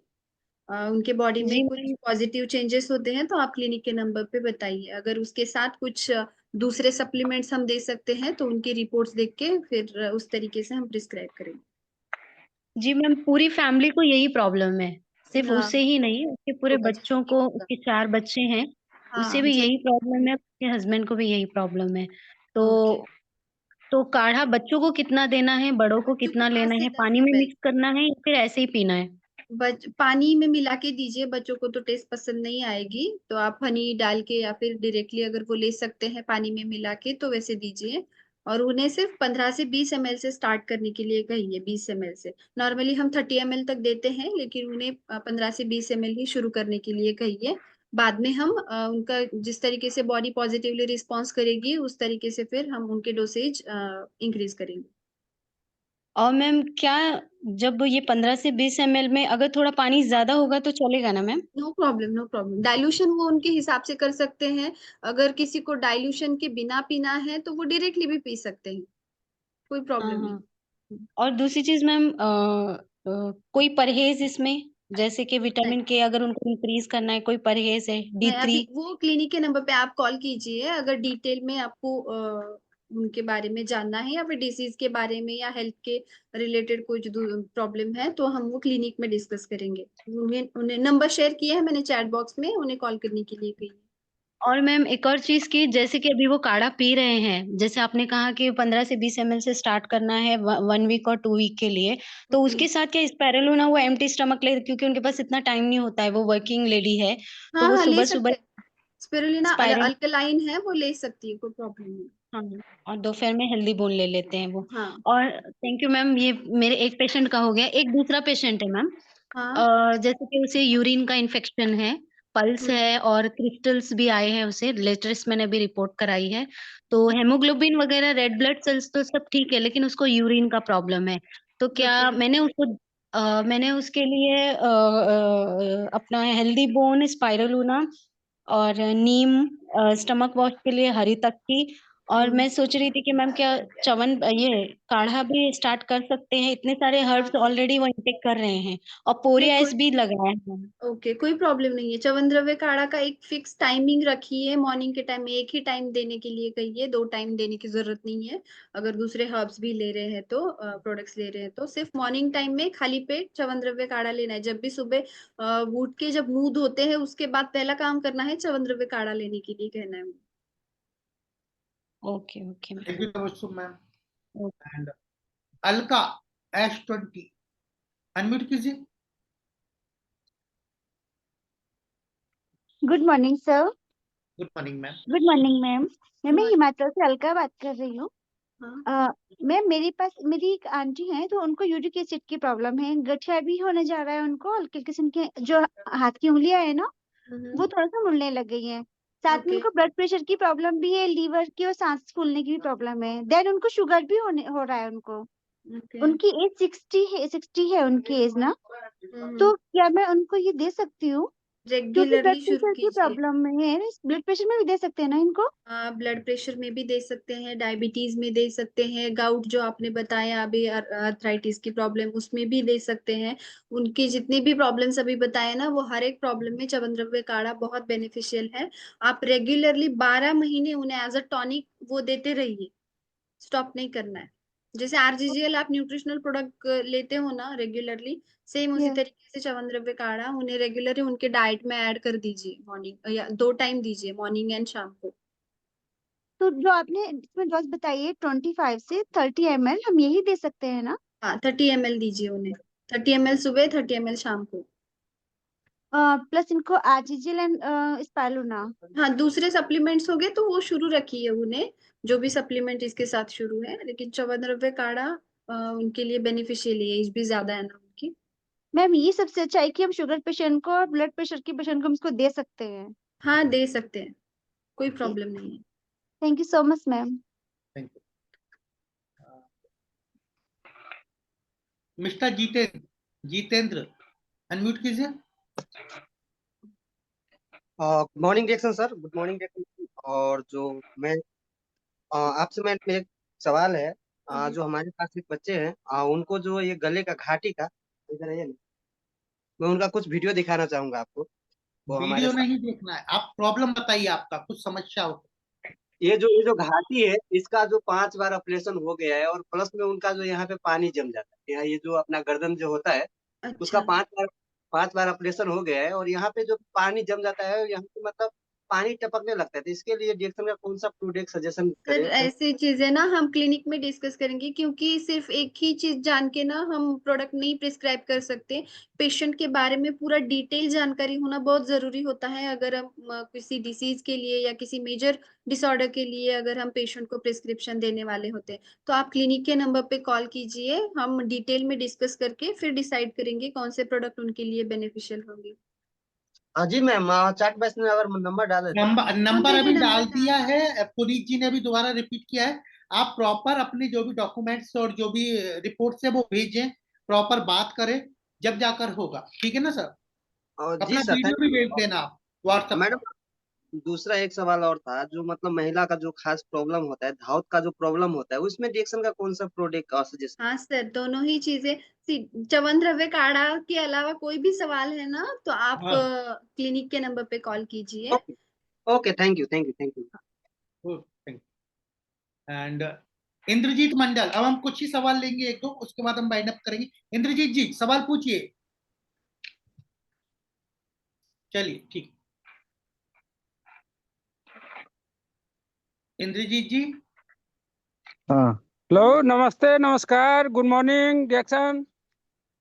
उनके बॉडी में जी कुछ मैम। पॉजिटिव चेंजेस होते हैं तो आप क्लिनिक के नंबर पे बताइए। अगर उसके साथ कुछ दूसरे सप्लीमेंट्स हम दे सकते हैं तो उनकी रिपोर्ट्स देख के फिर उस तरीके से हम प्रिस्क्राइब करेंगे। जी मैम, पूरी फैमिली को यही प्रॉब्लम है, सिर्फ हाँ, उसे ही नहीं, उसके पूरे तो बच्चों बच्चों को, उसके 4 बच्चे हैं, उसे हाँ भी जी। यही प्रॉब्लम है, उसके हस्बैंड को भी यही प्रॉब्लम है। ओके। तो काढ़ा बच्चों को कितना देना है, बड़ों को बच्चों को कितना 5 लेना से है, 10 पानी में ml मिक्स करना है या फिर ऐसे ही पीना है? पानी में मिला के दीजिए, बच्चों को तो टेस्ट पसंद नहीं आएगी, तो आप हनी डाल के या फिर डायरेक्टली अगर वो ले सकते हैं पानी में मिला के तो वैसे दीजिए। और उन्हें सिर्फ 15 से 20 ml से स्टार्ट करने के लिए कहिए। 20 ml से नॉर्मली हम 30 ml तक देते हैं, लेकिन उन्हें 15 से 20 ml ही शुरू करने के लिए कहिए। बाद में हम उनका जिस तरीके से बॉडी पॉजिटिवली रिस्पॉन्स करेगी उस तरीके से फिर हम उनके डोसेज इंक्रीज करेंगे। और मैम, क्या जब ये 15 से 20 ml में अगर थोड़ा पानी ज्यादा होगा तो चलेगा ना ma'am? No problem, no problem. Dilution वो उनके हिसाब से कर सकते हैं। अगर किसी को डाइल्यूशन के बिना पीना है तो वो डायरेक्टली भी पी सकते हैं, कोई हाँ प्रॉब्लम नहीं। हाँ। और दूसरी चीज मैम, कोई परहेज इसमें, जैसे कि नहीं विटामिन के अगर उनको इंक्रीज करना है, कोई परहेज है? नहीं, D3? अभी वो क्लिनिक के नंबर पे आप कॉल कीजिए अगर डिटेल में आपको उनके बारे में जानना है या फिर डिसीज के बारे में या हेल्थ के रिलेटेड कुछ प्रॉब्लम है तो हम वो क्लिनिक में डिस्कस करेंगे। उन्हें उन्हें नंबर शेयर किया है मैंने चैट बॉक्स में, उन्हें कॉल करने के लिए कहिए। और मैम, एक और चीज की, जैसे कि अभी वो काढ़ा पी रहे हैं, जैसे आपने कहा कि 15 से 20 ml से स्टार्ट करना है 1 वीक और 2 वीक के लिए, तो उसके साथ क्या स्पाइरुलिना वो एम्प्टी स्टमक ले, क्योंकि उनके पास इतना टाइम नहीं होता है, वो वर्किंग लेडी है, तो हाँ वो हाँ, ले सुबह सकते सुबह हैं। स्पिरुलिना स्पाइरल, अल्कलाइन है, वो ले सकती है, कोई प्रॉब्लम नहीं। हाँ, और दोपहर में हेल्दी बोन ले लेते हैं वो। हाँ और थैंक यू मैम, ये मेरे एक पेशेंट का हो गया। एक दूसरा पेशेंट है मैम, हाँ। जैसे कि उसे यूरिन का इन्फेक्शन है, पल्स है और क्रिस्टल्स भी आए हैं उसे, लेटेस्ट मैंने अभी रिपोर्ट कराई है। तो हेमोग्लोबिन वगैरह, रेड ब्लड सेल्स तो सब ठीक है, लेकिन उसको यूरिन का प्रॉब्लम है। तो क्या ओके। मैंने उसके लिए अपना हेल्दी बोन, स्पाइरुलिना और नीम, स्टमक वॉश के लिए हरी तक्की, और मैं सोच रही थी कि मैम क्या ये काढ़ा भी स्टार्ट कर सकते हैं? इतने सारे हर्ब्स ऑलरेडी वो इंटेक कर रहे हैं, और नहीं, पोरियास कोई भी लगाया है मैम। ओके, कोई प्रॉब्लम नहीं है। च्यवनद्रव्य काढ़ा का एक फिक्स टाइमिंग रखिए, मॉर्निंग के टाइम में एक ही टाइम देने के लिए कहिए, 2 टाइम देने की जरूरत नहीं है। अगर दूसरे हर्ब्स भी ले रहे हैं तो प्रोडक्ट्स ले रहे हैं तो सिर्फ मॉर्निंग टाइम में खाली पेट च्यवनद्रव्य काढ़ा लेना है। जब भी सुबह उठ के जब मुंह धोते हैं उसके बाद पहला काम करना है च्यवनद्रव्य काढ़ा लेने के लिए कहना है। Okay okay thank you Tabassum ma'am. Ma'am. And Alka S20 unmute कीजिए। Good morning sir. Good morning ma'am. Good morning ma'am. मैं हिमाचल से अलका बात कर रही हूँ। हाँ मैम मेरी एक आंटी है, तो उनको यूरिक एसिड की प्रॉब्लम है, गठिया भी होने जा रहा है उनको, हल्के किस्म के जो हाथ की उंगलियां है ना वो थोड़ा सा मुड़ने लग गई हैं। साथ में ओके उनको ब्लड प्रेशर की प्रॉब्लम भी है, लीवर की और सांस फूलने की भी प्रॉब्लम है, देन उनको शुगर भी हो रहा है उनको। ओके उनकी एज 60 है उनकी एज ना। तो क्या मैं उनको ये दे सकती हूँ? क्योंकि ब्लड रेगुलरली शुरू प्रेशर की कीजिए। प्रॉब्लम है, ब्लड प्रेशर में भी दे सकते हैं ना इनको? ब्लड प्रेशर में भी दे सकते हैं, डायबिटीज में दे सकते हैं, गाउट जो आपने बताया अभी आर्थराइटिस की प्रॉब्लम उसमें भी दे सकते हैं। उनकी जितनी भी प्रॉब्लम्स अभी बताए ना, वो हर एक प्रॉब्लम में च्यवनद्रव्य काढ़ा बहुत बेनिफिशियल है। आप रेगुलरली 12 महीने उन्हें एज अ टॉनिक वो देते रहिए, स्टॉप नहीं करना है। जैसे आरजीजीएल आप न्यूट्रिशनल प्रोडक्ट लेते हो ना रेगुलरली, सेम उसी Yes. तरीके से च्यवनद्रव्य काढ़ा उन्हें रेगुलरली उनके डाइट में ऐड कर दीजिए, मॉर्निंग या 2 टाइम दीजिए, मॉर्निंग एंड शाम को। तो जो आपने इसमें डोज बताई है 25 से 30 ml, हम यही दे सकते हैं ना? हाँ 30 ml दीजिए उन्हें, 30 ml सुबह, 30 ml शाम को। प्लस इनको आरजीजीएल एंड स्पाइरुलिना। हाँ दूसरे सप्लीमेंट्स हो गए तो वो शुरू रखिए उन्हें, जो भी सप्लीमेंट इसके साथ शुरू है, लेकिन च्यवनद्रव्य काढ़ा उनके लिए बेनिफिशियल है, एज भी ज्यादा है ना उनकी। मैम ये सबसे अच्छा है कि हम शुगर पेशेंट को और ब्लड प्रेशर के पेशेंट को हम इसको दे सकते हैं। हाँ दे सकते हैं, कोई प्रॉब्लम नहीं है। Thank you so much ma'am. Thank you. Mister Jitendra unmute कीजिए। Good morning direction sir, good morning direction. और जो मैं आपसे मैं एक सवाल है, जो हमारे पास एक बच्चे हैं, उनको जो ये गले का घाटी का, इधर आइए ना, मैं उनका कुछ वीडियो दिखाना चाहूंगा आपको। वो हमारे वीडियो साथ, नहीं देखना है, आप प्रॉब्लम बताइए, आपका कुछ समस्या हो। ये जो घाटी है, इसका जो 5 बार ऑपरेशन हो गया है, और प्लस में उनका जो यहाँ पे पानी जम जाता है, यहाँ ये जो अपना गर्दन जो होता है उसका अच्छा 5 बार ऑपरेशन हो गया है, और यहाँ पे जो पानी जम जाता है, यहाँ पे मतलब पानी टपकने लगता है। तो इसके लिए डिरेक्शन का कौन सा प्रोडक्ट सजेशन सर करें? ऐसी चीजें ना हम क्लिनिक में डिस्कस करेंगे, क्योंकि सिर्फ एक ही चीज जान के ना हम प्रोडक्ट नहीं प्रिस्क्राइब कर सकते। पेशेंट के बारे में पूरा डिटेल जानकारी होना बहुत जरूरी होता है। अगर हम किसी डिसीज के लिए या किसी मेजर डिसऑर्डर के लिए अगर हम पेशेंट को प्रिस्क्रिप्शन देने वाले होते हैं, तो आप क्लिनिक के नंबर पे कॉल कीजिए, हम डिटेल में डिस्कस करके फिर डिसाइड करेंगे कौन से प्रोडक्ट उनके लिए बेनिफिशियल होंगे। हाँ जी मैम, चैट बॉक्स में अगर नंबर डाल देते। नंबर अभी डाल नंबर दिया है, पुनीत जी ने अभी दोबारा रिपीट किया है। आप प्रॉपर अपने जो भी डॉक्यूमेंट्स और जो भी रिपोर्ट्स है वो भेजें, प्रॉपर बात करें, जब जाकर होगा। ठीक है ना सर? और जी अपना सर, वीडियो थैंक भी भेज देना आप व्हाट्सएप मैडम। पर। दूसरा एक सवाल और था, जो मतलब महिला का जो खास प्रॉब्लम होता है, धावत का जो प्रॉब्लम होता है, उसमें डिरेक्शन का कौन सा प्रोडक्ट का सजेशन? हाँ सर दोनों ही चीजें। च्यवनद्रव्य काढ़ा के अलावा कोई भी सवाल है ना, तो आप हाँ क्लिनिक के नंबर पे कॉल कीजिए। Okay okay, thank you thank you thank you. Thank you. And Indrajit Mandal, अब हम कुछ ही सवाल लेंगे, एक दो, उसके बाद हम वाइंड अप करेंगे। इंद्रजीत जी सवाल पूछिए। चलिए ठीक। इंद्रजीत जी। हाँ हेलो, नमस्ते, नमस्कार, गुड मॉर्निंग डिरेक्शन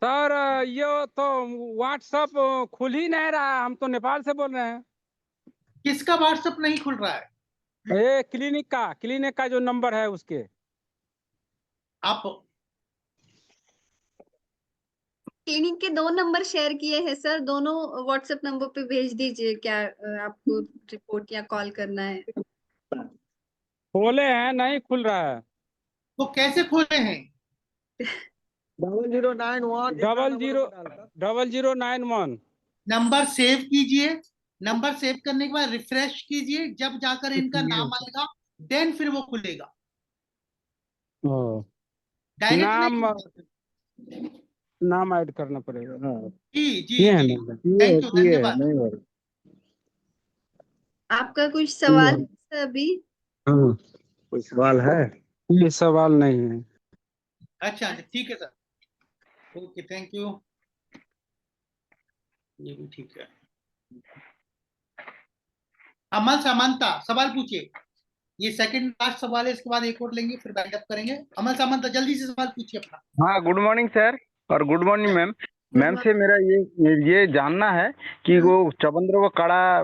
सर। ये तो व्हाट्सअप खुल ही नहीं रहा, हम तो नेपाल से बोल रहे हैं। किसका व्हाट्सएप नहीं खुल रहा है? ये क्लिनिक का जो नंबर है उसके। आप क्लिनिक के 2 नंबर शेयर किए हैं सर, दोनों व्हाट्सएप नंबर पे भेज दीजिए। क्या आपको रिपोर्ट या कॉल करना है? खोले हैं, नहीं खुल रहा है। वो कैसे खोले हैं? 0091 नंबर सेव कीजिए, नंबर सेव करने के बाद रिफ्रेश कीजिए, जब जाकर इनका नाम आएगा देन फिर वो खुलेगा, डायरेक्ट नहीं नाम खुलेगा। नाम ऐड करना पड़ेगा। हाँ जी जी ये है जी, नंबर, थैंक यू, धन्यवाद। नहीं हो आपका कुछ सवाल है सर अभी? हाँ, कोई सवाल है? ये सवाल नहीं है। अच्छा ठीक है सर, ओके थैंक यू। ये भी ठीक है। अमल सामंता सवाल पूछिए, ये सेकंड लास्ट सवाल है, इसके बाद एक और लेंगे फिर बैकअप करेंगे। अमल सामंता जल्दी से सवाल पूछिए अपना। हाँ गुड मॉर्निंग सर, और गुड मॉर्निंग मैम। मैम से मेरा ये जानना है कि वो चवंद्र व काढ़ा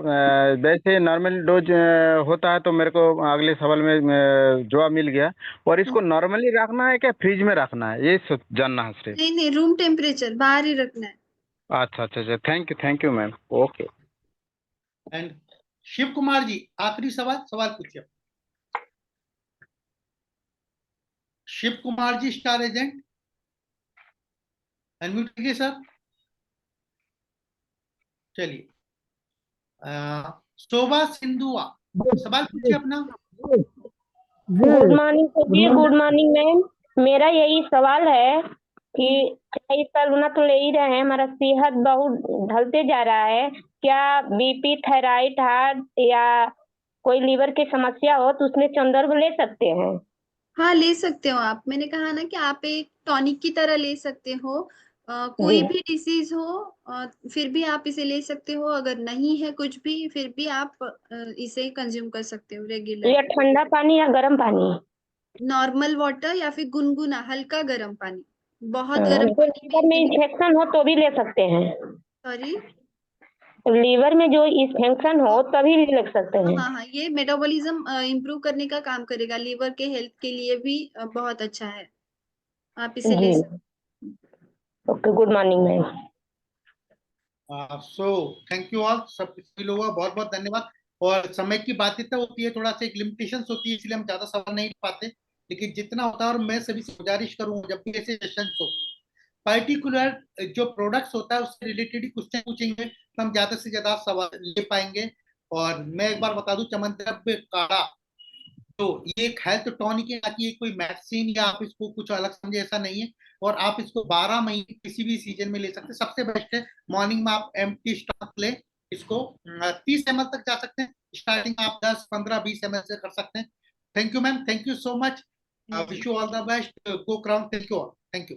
वैसे नॉर्मल डोज होता है, तो मेरे को अगले सवाल में जवाब मिल गया। और इसको नॉर्मली रखना है क्या फ्रिज में रखना है, ये जानना है सिर्फ। नहीं नहीं, रूम टेम्परेचर, बाहर ही रखना है। अच्छा अच्छा अच्छा, thank you ma'am, okay. And Shiv Kumar ji, आखिरी सवाल पूछिए। Shiv Kumar ji, star agent, unmute कीजिए सर। चलिए, शोभा सिंधुआ, सवाल पूछिए अपना। Good morning sir ji, good morning ma'am. मेरा यही सवाल है कि इस साल ना तो ले ही रहे हैं, हमारा सेहत बहुत ढलते जा रहा है, क्या बीपी, थायराइड, हार्ट या कोई लीवर की समस्या हो तो उसमें चंदर्व ले सकते हैं? हाँ, ले सकते हो आप। मैंने कहा ना कि आप एक टॉनिक की तरह ले सकते हो। कोई भी डिसीज हो फिर भी आप इसे ले सकते हो। अगर नहीं है कुछ भी, फिर भी आप इसे कंज्यूम कर सकते हो रेगुलर। या ठंडा पानी या गर्म पानी? नॉर्मल वाटर या फिर गुनगुना हल्का गर्म पानी। बहुत गर्म लीवर में इन्फेक्शन हो तो भी ले सकते हैं? सॉरी, लीवर में जो इन्फेक्शन हो तभी ले सकते हैं? हाँ हाँ, ये मेटाबॉलिज्म इम्प्रूव करने का काम करेगा। लीवर के हेल्थ के लिए भी बहुत अच्छा है, आप इसे ले सकते। Okay, good morning ma'am. So thank you all, सभी लोगों का बहुत बहुत धन्यवाद। और समय की बाध्यता होती है, थोड़ा सा एक लिमिटेशन होती है, इसलिए हम ज्यादा सवाल नहीं पाते, लेकिन जितना होता है। और मैं सभी से गुजारिश करूंगा जब भी ऐसे सेशन हो, पर्टिकुलर जो प्रोडक्ट्स होता है उससे रिलेटेड ही क्वेश्चन पूछेंगे तो हम ज्यादा से ज्यादा सवाल ले पाएंगे। और मैं एक बार बता दूं, चमनद्रव्य काढ़ा तो ये एक हेल्थ टॉनिक है, ताकि ये कोई मेडिसिन या आप इसको कुछ अलग समझे, ऐसा नहीं है। और आप इसको 12 महीने किसी भी सीजन में ले सकते हैं। सबसे बेस्ट है मॉर्निंग में आप एम्प्टी स्टमक ले, इसको 30 ml तक जा सकते हैं। स्टार्टिंग आप 10, 15, 20 ml से कर सकते हैं। Thank you ma'am, thank you so much, wish you all the best, go crown, thank you all, thank you.